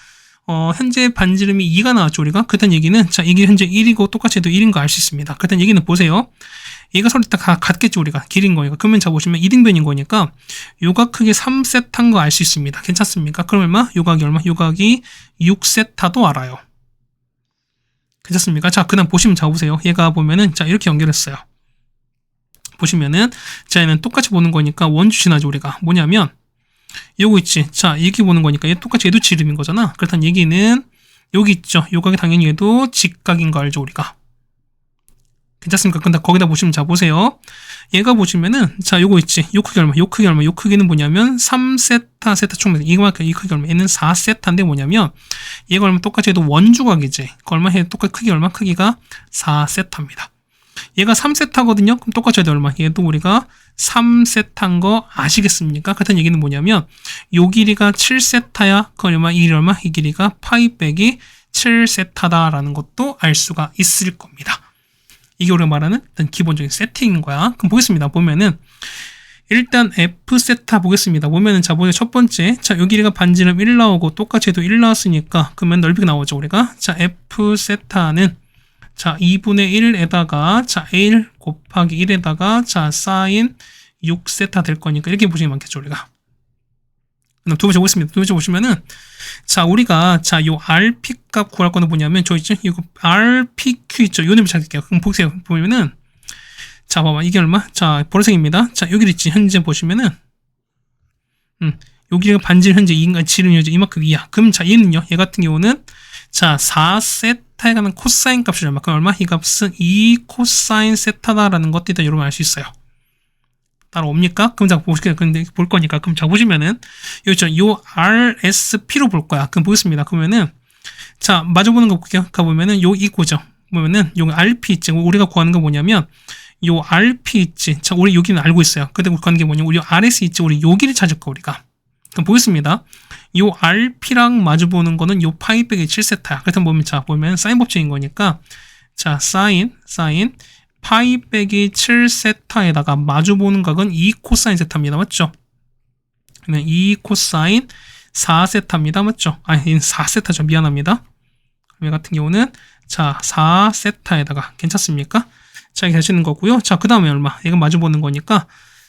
현재 반지름이 2가 나왔죠, 우리가. 그렇다는 얘기는, 자, 이게 현재 1이고 똑같이 해도 1인 거 알 수 있습니다. 그렇다는 얘기는 보세요. 얘가 서로 다 같겠죠, 우리가. 길인 거니까. 그러면 자, 보시면 2등변인 거니까, 요각 크기 3세타인 거 알 수 있습니다. 괜찮습니까? 그럼 얼마? 요각이 얼마? 요각이 6세타도 알아요. 괜찮습니까? 자, 그 다음 보시면 자, 보세요. 얘가 보면은, 자, 이렇게 연결했어요. 보시면은, 자, 얘는 똑같이 보는 거니까 원주신하죠, 우리가. 뭐냐면, 요거 있지. 자, 이렇게 보는 거니까 얘 똑같이 얘도 지름인 거잖아. 그렇다는 얘기는, 여기 있죠. 요각이 당연히 얘도 직각인 거 알죠, 우리가. 괜찮습니까? 근데 거기다 보시면 자, 보세요. 얘가 보시면은, 자, 요거 있지. 요 크기 얼마? 요 크기 얼마? 요 크기는 뭐냐면, 3세타, 세타 총, 이거만큼 이 크기 얼마? 얘는 4세타인데 뭐냐면, 얘가 얼마 똑같이 해도 원주각이지. 그 얼마 해? 똑같이 크기 얼마? 크기가 4세타입니다. 얘가 3세타거든요? 그럼 똑같이 해도 얼마? 얘도 우리가 3세타인 거 아시겠습니까? 같은 얘기는 뭐냐면, 요 길이가 7세타야. 그 얼마? 이 길이 얼마? 이 길이가 파이 빼기 7세타다라는 것도 알 수가 있을 겁니다. 이게 우리가 말하는 일단 기본적인 세팅인 거야. 그럼 보겠습니다. 보면은 일단 F 세타 보겠습니다. 보면은 자, 보세요. 첫 번째, 자, 요 길이가 반지름 1 나오고 똑같이 해도 1 나왔으니까 그러면 넓이가 나오죠, 우리가. 자, F 세타는 자, 2분의 1에다가 자, 1 곱하기 1에다가 자, 사인 6세타 될 거니까 이렇게 보시면 많겠죠, 우리가. 그럼 두 번째 보겠습니다. 두 번째 보시면은, 자, 우리가, 자, 요 RP 값 구할 거는 뭐냐면, 저 있죠? 이거 RPQ 있죠? 요 놈을 찾을게요. 그럼 보세요. 보면은, 자, 봐봐. 이게 얼마? 자, 보라색입니다. 자, 여기 있지. 현재 보시면은, 여기가 반지름 현재 2인가 지름 현재 이만큼 이하. 그럼 자, 얘는요. 얘 같은 경우는, 자, 4세타에 관한 코사인 값이 얼마? 그럼 얼마? 이 값은 2 코사인 세타다라는 것도 일단 여러분 알 수 있어요. 따라옵니까? 그럼 자, 보실게요. 근데 볼 거니까. 그럼 자, 보시면은, 요 RSP로 볼 거야. 그럼 보겠습니다. 그러면은, 자, 마주보는 거 볼게요. 가보면은, 요 이거죠. 보면은, 요 RP 있지. 우리가 구하는 거 뭐냐면, 요 RP 있지. 자, 우리 여기는 알고 있어요. 근데 우리 구하는 게 뭐냐면, 우리 RS 있지. 우리 여기를 찾을 거, 우리가. 그럼 보겠습니다. 요 RP랑 마주보는 거는 요 파이 빼기 7세타야. 그렇다면 보면, 자, 보면 사인 법칙인 거니까, 자, 사인, 파이 빼기 7세타에다가 마주보는 각은 2 코사인 세타입니다. 맞죠? 2 코사인 4세타입니다. 맞죠? 아니, 4세타죠. 미안합니다. 얘 같은 경우는, 자, 4세타에다가, 괜찮습니까? 자, 이렇게 하시는 거고요. 자, 그 다음에 얼마? 얘가 마주보는 거니까,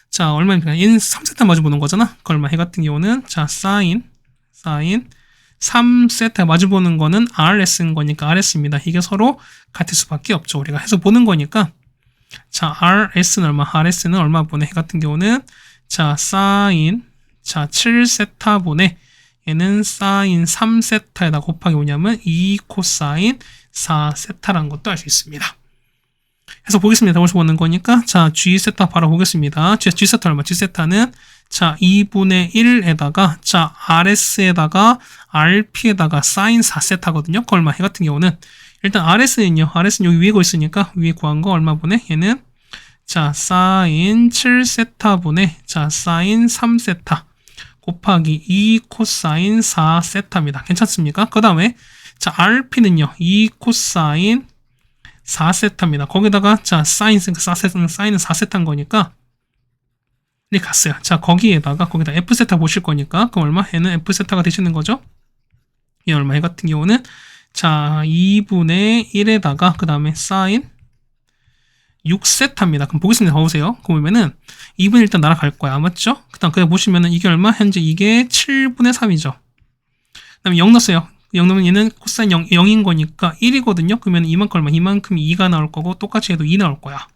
자, 얼마입니까? 얘는 3세타 마주보는 거잖아? 그 얼마? 얘 같은 경우는, 자, 사인 3세타 마주보는 거는 RS인 거니까 RS입니다. 이게 서로 같을 수밖에 없죠. 우리가 해서 보는 거니까, 자, RS는 얼마? RS는 얼마 분의 얘 같은 경우는, 자, 사인, 자, 7세타분의 얘는 사인 3세타에다 곱하기 뭐냐면 2 코사인 4세타라는 것도 알 수 있습니다. 해서 보겠습니다. 벌써 보는 거니까, 자, G세타 바로 보겠습니다. G세타 얼마? G세타는, 자, 2분의 1에다가, 자, RS에다가, RP에다가 사인 4세타거든요. 그 얼마? 얘 같은 경우는, 일단 RS는요, RS는 여기 위에 거 있으니까, 위에 구한 거 얼마 분의? 얘는, 자, 사인 7세타분의, 자, 사인 3세타. 곱하기 2 코사인 4세타입니다. 괜찮습니까? 그 다음에, 자, RP는요, 2 코사인 4세타입니다. 거기다가, 자, 사인은 4세타인 거니까, 이렇게 갔어요. 자, 거기다 F세타 보실 거니까, 그럼 얼마? 얘는 F세타가 되시는 거죠? 얘 얼마? 얘 같은 경우는, 자, 2분의 1에다가, 그 다음에 사인 6세타입니다. 그럼 보겠습니다. 봐보세요. 보면은, 2분의 일단 날아갈 거야. 맞죠? 그 다음, 그냥 보시면은, 이게 얼마? 현재 이게 7분의 3이죠. 그 다음에 0 넣었어요. 0 넣으면 얘는 코사인 0인 거니까 1이거든요. 그러면 이만큼 얼마? 이만큼 2가 나올 거고, 똑같이 해도 2 나올 거야.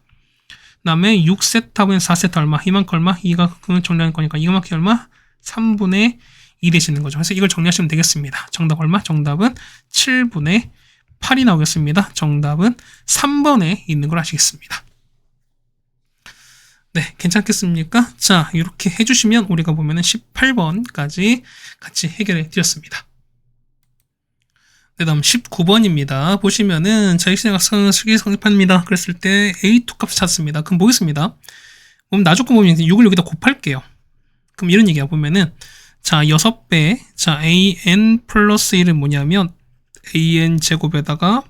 그 다음에 6세타분의 4세타 얼마? 이만큼 얼마? 2가 그건 정리할 거니까 이만큼 얼마? 3분의 2 되시는 거죠. 그래서 이걸 정리하시면 되겠습니다. 정답 얼마? 정답은 7분의 8이 나오겠습니다. 정답은 3번에 있는 걸 아시겠습니다. 네, 괜찮겠습니까? 자, 이렇게 해주시면 우리가 보면은 18번까지 같이 해결해 드렸습니다. 네, 다음 19번입니다. 보시면은 자익신학선 실기 성립합니다. 그랬을 때 A2 값을 찾습니다. 그럼 보겠습니다. 그럼 나조건 보면 6을 여기다 곱할게요. 그럼 이런 얘기야. 보면은, 자, 6배, 자, AN 플러스 1은 뭐냐면, AN 제곱에다가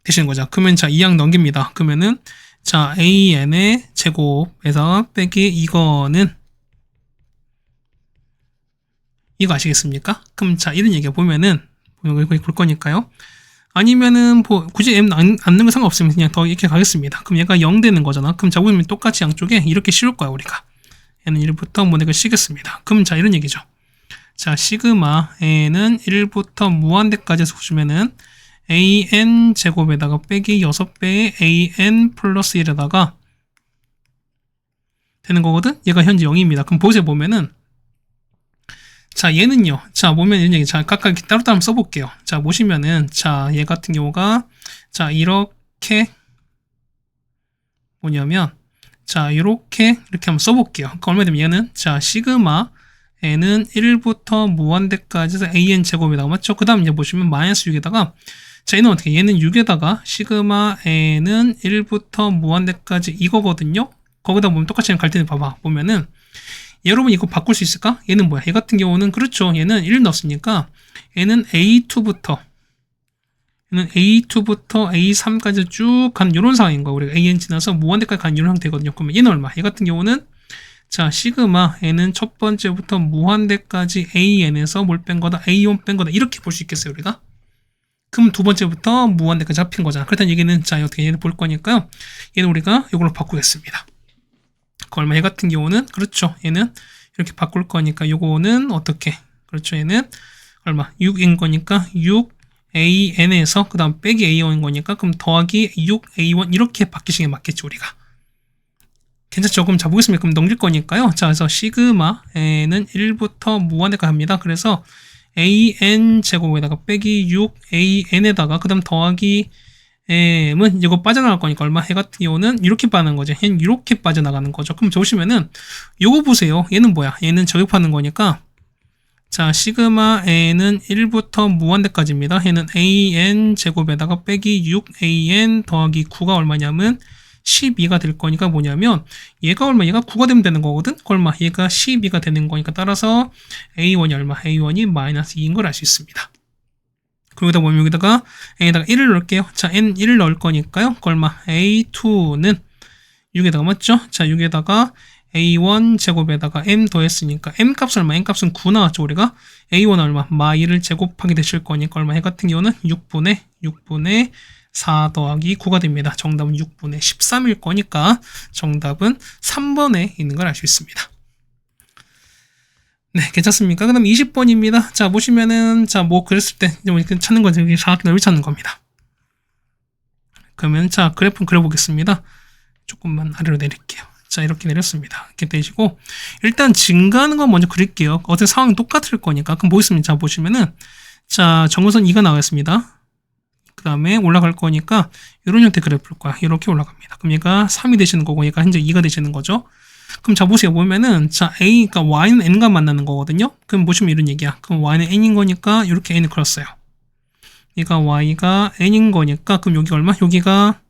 되시는 거죠. 그러면 자, 2항 넘깁니다. 그러면은, 자, AN의 제곱에서 빼기 이거는, 이거 아시겠습니까? 그럼 자, 이런 얘기야. 보면은, 여기 볼 거니까요. 아니면은, 굳이 M 안 넣는 거 상관없으면 그냥 더 이렇게 가겠습니다. 그럼 얘가 0 되는 거잖아. 그럼 자, 보면 똑같이 양쪽에 이렇게 씌울 거야, 우리가. 얘는 1부터 모넥을 씌겠습니다. 그럼 자, 이런 얘기죠. 자, 시그마 N은 1부터 무한대까지 해서 보시면은 AN 제곱에다가 빼기 6배의 AN 플러스 1에다가 되는 거거든? 얘가 현재 0입니다. 그럼 보세요, 보면은. 자, 얘는요. 자, 보면 이런 얘기. 자, 각각 따로따로 한번 써볼게요. 자, 보시면은, 자, 얘 같은 경우가, 자, 이렇게, 뭐냐면, 자, 이렇게 한번 써볼게요. 그러니까 얼마 되면 얘는, 자, 시그마, N은 1부터 무한대까지 해서 AN 제곱에다가, 맞죠? 그 다음 이제 보시면 마이너스 6에다가, 자, 얘는 어떻게, 얘는 6에다가, 시그마 N은 1부터 무한대까지 이거거든요? 거기다 보면 똑같이 갈 때는 봐봐. 보면은, 여러분 이거 바꿀 수 있을까? 얘는 뭐야? 얘 같은 경우는 그렇죠. 얘는 1 넣었으니까 얘는 A2부터 A3까지 쭉 가는 이런 상황인 거야. 우리가 AN 지나서 무한대까지 가는 이런 상태거든요. 그러면 얘는 얼마? 얘 같은 경우는 자, 시그마 N은 첫 번째부터 무한대까지 AN에서 뭘 뺀 거다? A1 뺀 거다. 이렇게 볼 수 있겠어요, 우리가? 그럼 두 번째부터 무한대까지 잡힌 거잖아. 그렇다는 얘기는 자, 어떻게 얘를 볼 거니까요. 얘는 우리가 이걸로 바꾸겠습니다. 그 얼마? 얘 같은 경우는 그렇죠. 얘는 이렇게 바꿀 거니까 요거는 어떻게? 그렇죠. 얘는 얼마? 6인 거니까 6AN에서 그 다음 빼기 A1인 거니까 그럼 더하기 6A1 이렇게 바뀌시는 게 맞겠죠, 우리가. 괜찮죠? 그럼 자, 보겠습니다. 그럼 넘길 거니까요. 자, 그래서 시그마 n은 1부터 무한대까지 합니다. 그래서 an 제곱에다가 빼기 6an에다가 그 다음 더하기 m은 이거 빠져나갈 거니까 얼마? 해 같은 경우는 이렇게 빠는 거죠. 얘는 이렇게 빠져나가는 거죠. 그럼 보시면은 요거 보세요. 얘는 뭐야? 얘는 저격하는 거니까 자, 시그마 n은 1부터 무한대까지입니다. 얘는 an 제곱에다가 빼기 6an 더하기 9가 얼마냐면 12가 될 거니까 뭐냐면 얘가 얼마? 얘가 9가 되면 되는 거거든? 얼마? 얘가 12가 되는 거니까 따라서 A1이 얼마? A1이 마이너스 2인 걸 알 수 있습니다. 그리고 여기다 보면 여기다가 A에다가 1을 넣을게요. 자, N 1을 넣을 거니까요. 얼마? A2는 6에다가 맞죠? 자, 6에다가 A1 제곱에다가 M 더했으니까 M 값은 얼마? M 값은 9 나왔죠, 우리가? A1 얼마? 마이를 제곱하게 되실 거니까 얼마? 해 같은 경우는 6분의 4 더하기 9가 됩니다. 정답은 6분의 13일 거니까 정답은 3번에 있는 걸 알 수 있습니다. 네, 괜찮습니까? 그 다음 20번입니다. 자, 보시면은, 자, 뭐 그랬을 때, 찾는 거죠. 정확히 넓이 찾는 겁니다. 그러면, 자, 그래프 그려보겠습니다. 조금만 아래로 내릴게요. 자, 이렇게 내렸습니다. 이렇게 되시고, 일단 증가하는 거 먼저 그릴게요. 어떤 상황이 똑같을 거니까. 그럼 보겠습니다. 자, 보시면은, 자, 정우선 2가 나왔습니다. 그 다음에 올라갈 거니까 이런 형태 그래프일 거야. 이렇게 올라갑니다. 그럼 얘가 3이 되시는 거고 얘가 현재 2가 되시는 거죠. 그럼 자 보세요. 보면은 자 A가 Y는 N과 만나는 거거든요. 그럼 보시면 이런 얘기야. 그럼 Y는 N인 거니까 이렇게 N을 그렸어요. 얘가 Y가 N인 거니까 그럼 여기 얼마? 여기가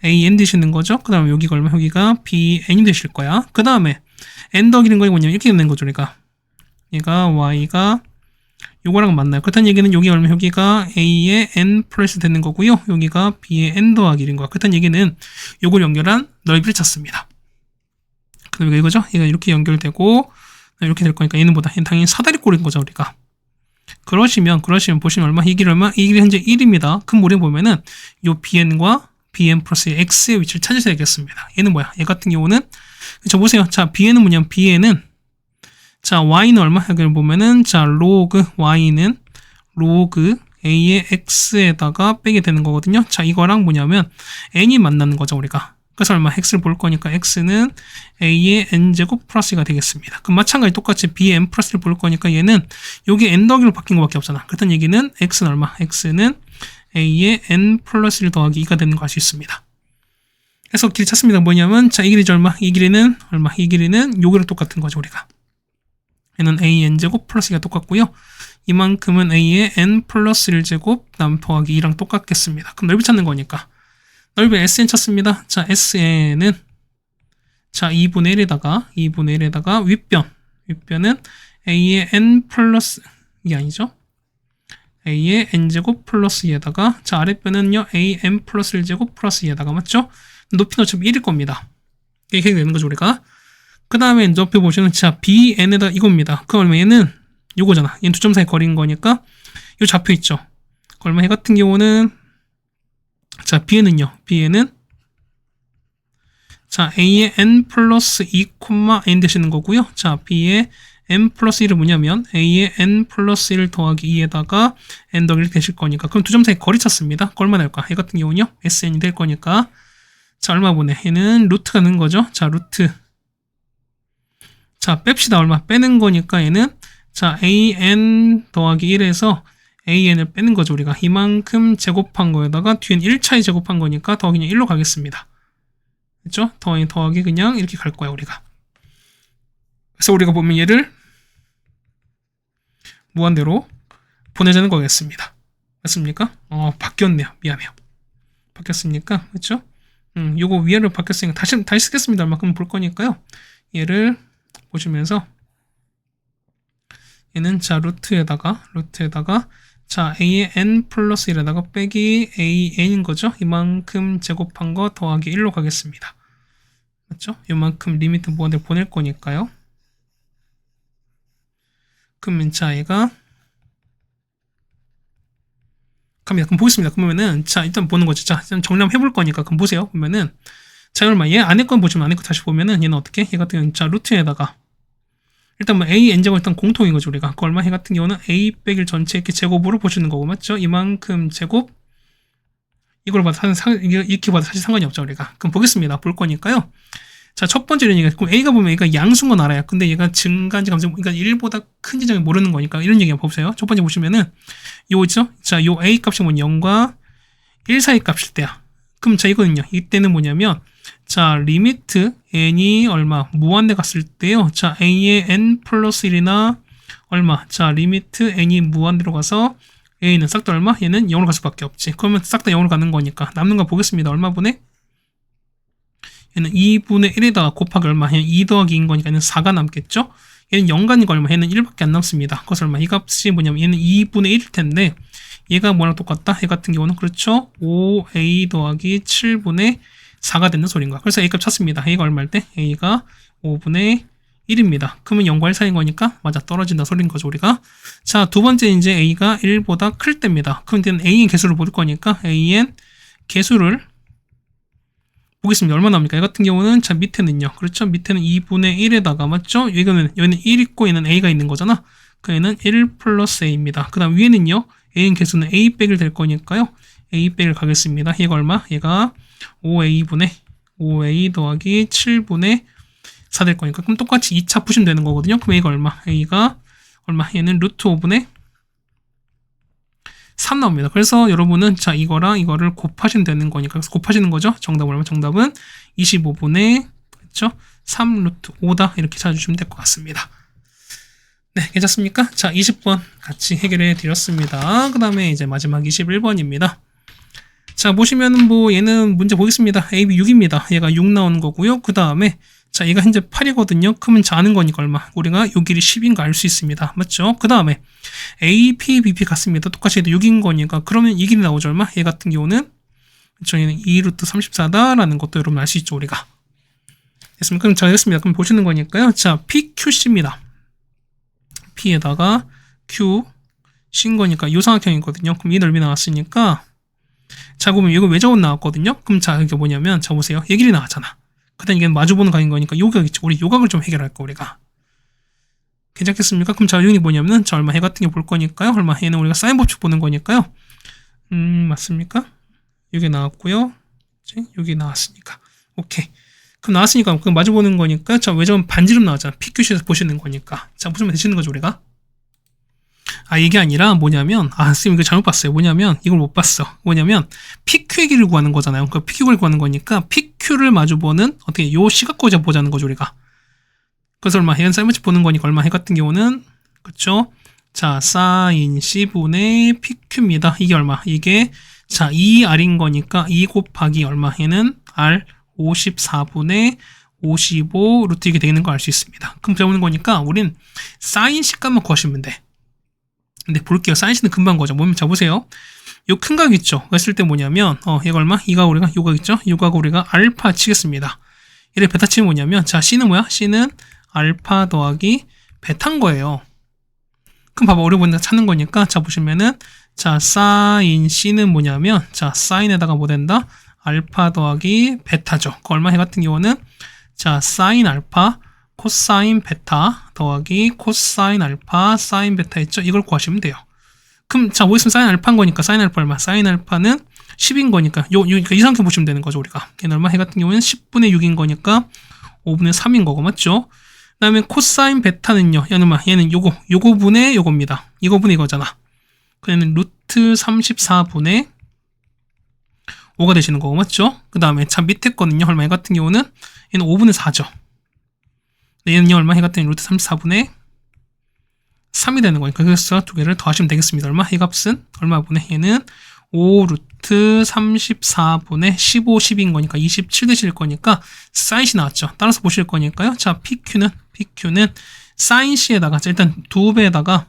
AN 되시는 거죠. 그 다음에 여기가 얼마? 여기가 BN이 되실 거야. 그 다음에 N 더하기는 거이 뭐냐면 이렇게 되는 거죠. 얘가 Y가 요거랑 맞나요? 그렇다는 얘기는 여기 얼마? 여기가 A의 N 플러스 되는 거고요. 여기가 B의 N 더하기 1인 거야. 그렇다는 얘기는 요걸 연결한 넓이를 찾습니다. 그럼 여기가 이거죠? 얘가 이렇게 연결되고 이렇게 될 거니까 얘는 뭐다? 얘는 당연히 사다리꼴인 거죠, 우리가. 그러시면 보시면 얼마? 이 길이 얼마? 이 길이 현재 1입니다. 그럼 우리 보면은 요 BN과 BN 플러스 X의 위치를 찾으셔야겠습니다. 얘는 뭐야? 얘 같은 경우는 저 보세요. 자, BN은 뭐냐면 BN은 자, y는 얼마? 여기를 보면은, 자, 로그, y는 로그 a의 x에다가 빼게 되는 거거든요. 자, 이거랑 뭐냐면, n이 만나는 거죠, 우리가. 그래서 얼마? x를 볼 거니까, x는 a의 n제곱 플러스가 되겠습니다. 그럼 마찬가지 똑같이 b의 n 플러스를 볼 거니까, 얘는 여기 n 더하기로 바뀐 거밖에 없잖아. 그렇다는 얘기는, x는 얼마? x는 a의 n 플러스 1 더하기 2가 되는 거 알 수 있습니다. 그래서 길 찾습니다. 뭐냐면, 자, 이 길이죠, 얼마? 이 길이는 얼마? 이 길이는 요기랑 똑같은 거죠, 우리가. 얘는 a n제곱 플러스 2가 똑같고요. 이만큼은 a의 n 플러스 1제곱 다음 더하기 2랑 똑같겠습니다. 그럼 넓이 찾는 거니까 넓이 sn 찾습니다. 자, sn은 자 2분의 1에다가 윗변은 a의 n 플러스 이게 아니죠? a의 n제곱 플러스 2에다가 자 아랫변은요 a n 플러스 1제곱 플러스 2에다가 맞죠? 높이는 어차피 1일 겁니다. 이렇게 되는 거죠, 우리가. 그 다음에 옆에 보시면 자 BN에다 이겁니다. 그 얼마? 얘는 요거잖아. 얘는 두 점 사이 거리인 거니까 요 좌표 있죠. 얼마? 얘 같은 경우는 자 BN은요. BN은 자 A의 N 플러스 2, N 되시는 거고요. 자 B의 N 플러스 1은 뭐냐면 A의 N 플러스 1 더하기 2에다가 N 더하기 1 되실 거니까 그럼 두 점 사이 거리 찾습니다. 그 얼마 날까? 얘 같은 경우는요. SN이 될 거니까 자 얼마 보내? 얘는 루트가 는 거죠. 자 루트 자, 뺍시다. 얼마? 빼는 거니까 얘는 자, an 더하기 1에서 an을 빼는 거죠. 우리가 이만큼 제곱한 거에다가 뒤엔 1차에 제곱한 거니까 더 그냥 1로 가겠습니다. 그렇죠? 더하기 그냥 이렇게 갈 거야, 우리가. 그래서 우리가 보면 얘를 무한대로 보내자는 거겠습니다. 맞습니까? 바뀌었네요. 미안해요. 바뀌었으니까, 그렇죠? 요거 위아래로 바뀌었으니까 다시 쓰겠습니다. 얼마큼 볼 거니까요. 얘를 보시면서 얘는 자 루트에다가 자 a의 n 플러스 1에다가 빼기 an인 거죠. 이만큼 제곱한 거 더하기 1로 가겠습니다. 맞죠? 이만큼 리미트 무한대로 보낼 거니까요. 그러면 자 얘가 갑니다. 그럼 보겠습니다. 그러면은 자 일단 보는 거죠. 자 정리하면 해볼 거니까 그럼 보세요. 보면은 자 얼마 얘 안에 건 보시면 안에 거 다시 보면은 얘는 어떻게? 얘 같은 경우는 자 루트에다가 일단 뭐 a n제곱 일단 공통인 거죠 우리가. 그 얼마 해 같은 경우는 a 빼기 전체 이렇게 제곱으로 보시는 거고 맞죠? 이만큼 제곱 이걸 봐도 이렇게 봐도 사실 상관이 없죠 우리가. 그럼 보겠습니다. 볼 거니까요. 자, 첫 번째는 얘기가, 그럼 A가 보면 얘가 양수인 건 알아요. 근데 얘가 증가인지 감소인지, 그러니까 1보다 큰지 작은지 모르는 거니까, 이런 얘기 한번 보세요. 첫 번째 보시면은, 요죠? 자, 요 A 값이 뭐냐, 0과 1 사이 값일 때야. 그럼 자, 이거는요, 이때는 뭐냐면, 자, 리미트 n이 얼마, 무한대 갔을 때요. 자, a의 n 플러스 1이나 얼마, 자, 리미트 n이 무한대로 가서, a는 싹 다 얼마? 얘는 0으로 갈 수밖에 없지. 그러면 싹 다 0으로 가는 거니까, 남는 거 보겠습니다. 얼마 분의? 얘는 2분의 1에다가 곱하기 얼마? 얘는 2 더하기 2인 거니까 얘는 4가 남겠죠? 얘는 0가니까 얼마? 얘는 1밖에 안 남습니다. 그것을 얼마? 이 값이 뭐냐면 얘는 2분의 1일 텐데 얘가 뭐랑 똑같다? 얘 같은 경우는 그렇죠? 5a 더하기 7분의 4가 되는 소리인 거야. 그래서 a값 찾습니다. a가 얼마일 때? a가 5분의 1입니다. 그러면 0과 1 사이인 거니까 맞아 떨어진다 소리인 거죠 우리가. 자, 두 번째 이제 a가 1보다 클 때입니다. 그럼 이제는 a의 개수를 볼 거니까 a의 개수를 보겠습니다. 얼마 나옵니까? 얘 같은 경우는 자 밑에는요. 그렇죠? 밑에는 2분의 1에다가 맞죠? 여기는 1 있고 얘는 a가 있는 거잖아. 그 얘는 1 플러스 a입니다. 그 다음 위에는요. a인 개수는 a 빼기를 될 거니까요. a 빼기를 가겠습니다. 얘가 얼마? 얘가 5a 더하기 7분의 4 될 거니까 그럼 똑같이 2차 푸시면 되는 거거든요. 그럼 a가 얼마? a가 얼마? 얘는 루트 5분의 3 나옵니다. 그래서 여러분은 자 이거랑 이거를 곱하시면 되는 거니까 그래서 곱하시는 거죠. 정답은 얼마? 정답은 25분의 그렇죠? 3 루트 5다 이렇게 찾아주시면 될 것 같습니다. 네, 괜찮습니까? 자, 20번 같이 해결해 드렸습니다. 그 다음에 이제 마지막 21번입니다. 자, 보시면은 뭐 얘는 문제 보겠습니다. AB 6입니다. 얘가 6 나오는 거고요. 그 다음에 자, 얘가 현재 8이거든요. 그러면 자, 아는 거니까 얼마? 우리가 요 길이 10인 거 알 수 있습니다. 맞죠? 그 다음에 AP, BP 같습니다. 똑같이 해도 6인 거니까 그러면 이 길이 나오죠. 얼마? 얘 같은 경우는 그쵸? 얘는 2루트 34다라는 것도 여러분 알 수 있죠. 우리가. 됐습니까? 그럼 자, 됐습니다. 그럼 보시는 거니까요. 자, PQC입니다. P에다가 Q, C인 거니까 요삼각형이거든요. 그럼 이 넓이 나왔으니까 자, 그러면 이거 외적은 나왔거든요. 그럼 자, 이게 뭐냐면 자, 보세요. 얘 길이 나왔잖아. 그 다음 이게 마주보는 각인 거니까 요각 있죠. 우리 요각을 좀 해결할 거 우리가. 괜찮겠습니까? 그럼 자, 여기 뭐냐면은 자, 얼마 해 같은 게 볼 거니까요. 얼마 얘는 우리가 사인 법칙 보는 거니까요. 맞습니까? 여기 나왔고요. 여기 나왔으니까. 오케이. 그럼 나왔으니까 그럼 마주보는 거니까 자, 외적은 반지름 나왔잖아. PQC에서 보시는 거니까. 자, 보시면 되시는 거죠, 우리가. 아, 이게 아니라 뭐냐면 선생님 이거 잘못 봤어요. 뭐냐면 이걸 못 봤어. 뭐냐면 PQ의 길을 구하는 거잖아요. 그 PQ를 구하는 거니까 PQ를 마주보는 어떻게 요 시각고자 보자는 거죠 우리가. 그래서 얼마 해는 사인 법칙 보는 거니까 얼마 해 같은 경우는 그렇죠. 자, 사인 C분의 PQ입니다. 이게 얼마? 이게 자 2R인 거니까 2 곱하기 얼마? 얘는 R 54분의 55 루트 이게 되는 거 알 수 있습니다. 그럼 배우는 거니까 우린 사인 C값만 구하시면 돼. 근데 볼게요. 사인 C는 금방 거죠. 뭐면 자 보세요. 요 큰 각 있죠. 그랬을 때 뭐냐면 얘가 얼마? 이가 우리가 요각 있죠. 요각 우리가 알파 치겠습니다. 얘를 베타 치면 뭐냐면 자 C는 뭐야? C는 알파 더하기 베타인 거예요. 그럼 봐봐. 우리 보니까 찾는 거니까 자 보시면은 자 사인 C는 뭐냐면 자 사인에다가 뭐 된다? 알파 더하기 베타죠. 그 얼마 해 같은 경우는 자 사인 알파 코사인 베타 더하기 코사인 알파 사인 베타 있죠? 이걸 구하시면 돼요. 그럼 자 뭐 있으면 사인 알파인 거니까 사인 알파 얼마? 사인 알파는 10인 거니까 이 상태 보시면 되는 거죠 우리가. 얘는 얼마 해 같은 경우는 10분의 6인 거니까 5분의 3인 거고 맞죠? 그 다음에 코사인 베타는요. 얘는 요거 분의 요겁니다. 이거 분의 이거잖아. 그러면 루트 34분의 5가 되시는 거고 맞죠? 그 다음에 자 밑에 거는요. 얼마 해 같은 경우는 얘는 5분의 4죠. 얘는요 얼마 해 같은 경우는 루트 34분의 3이 되는 거니까 그래서 두 개를 더하시면 되겠습니다. 얼마? 이 값은 얼마 분의 얘는 5 루트 34분의 15, 10인 거니까 27 되실 거니까 사인 C 나왔죠. 따라서 보실 거니까요. 자 PQ는 사인 C에다가 일단 2배에다가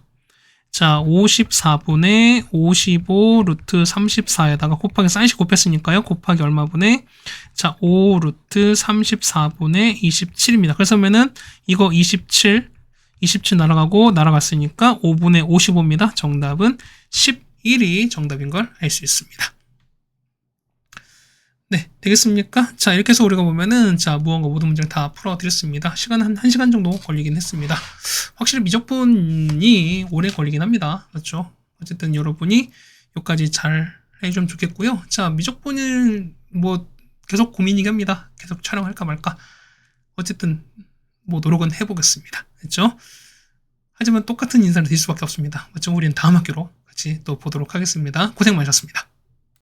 자 54분의 55 루트 34에다가 곱하기 사인 C 곱했으니까요. 곱하기 얼마 분의 자 5 루트 34분의 27입니다. 그래서 하면은 이거 27 날아갔으니까 5분의 55입니다. 정답은 11이 정답인 걸 알 수 있습니다. 네, 되겠습니까? 자, 이렇게 해서 우리가 보면은, 자, 무언가 모든 문제를 다 풀어드렸습니다. 시간 한 1시간 정도 걸리긴 했습니다. 확실히 미적분이 오래 걸리긴 합니다. 그렇죠? 어쨌든 여러분이 여기까지 잘 해주면 좋겠고요. 자, 미적분을 뭐 계속 고민이긴 합니다. 계속 촬영할까 말까. 어쨌든 뭐 노력은 해보겠습니다. 그렇죠? 하지만 똑같은 인사를 드릴 수밖에 없습니다. 그렇죠? 우리는 다음 학기로 같이 또 보도록 하겠습니다. 고생 많으셨습니다.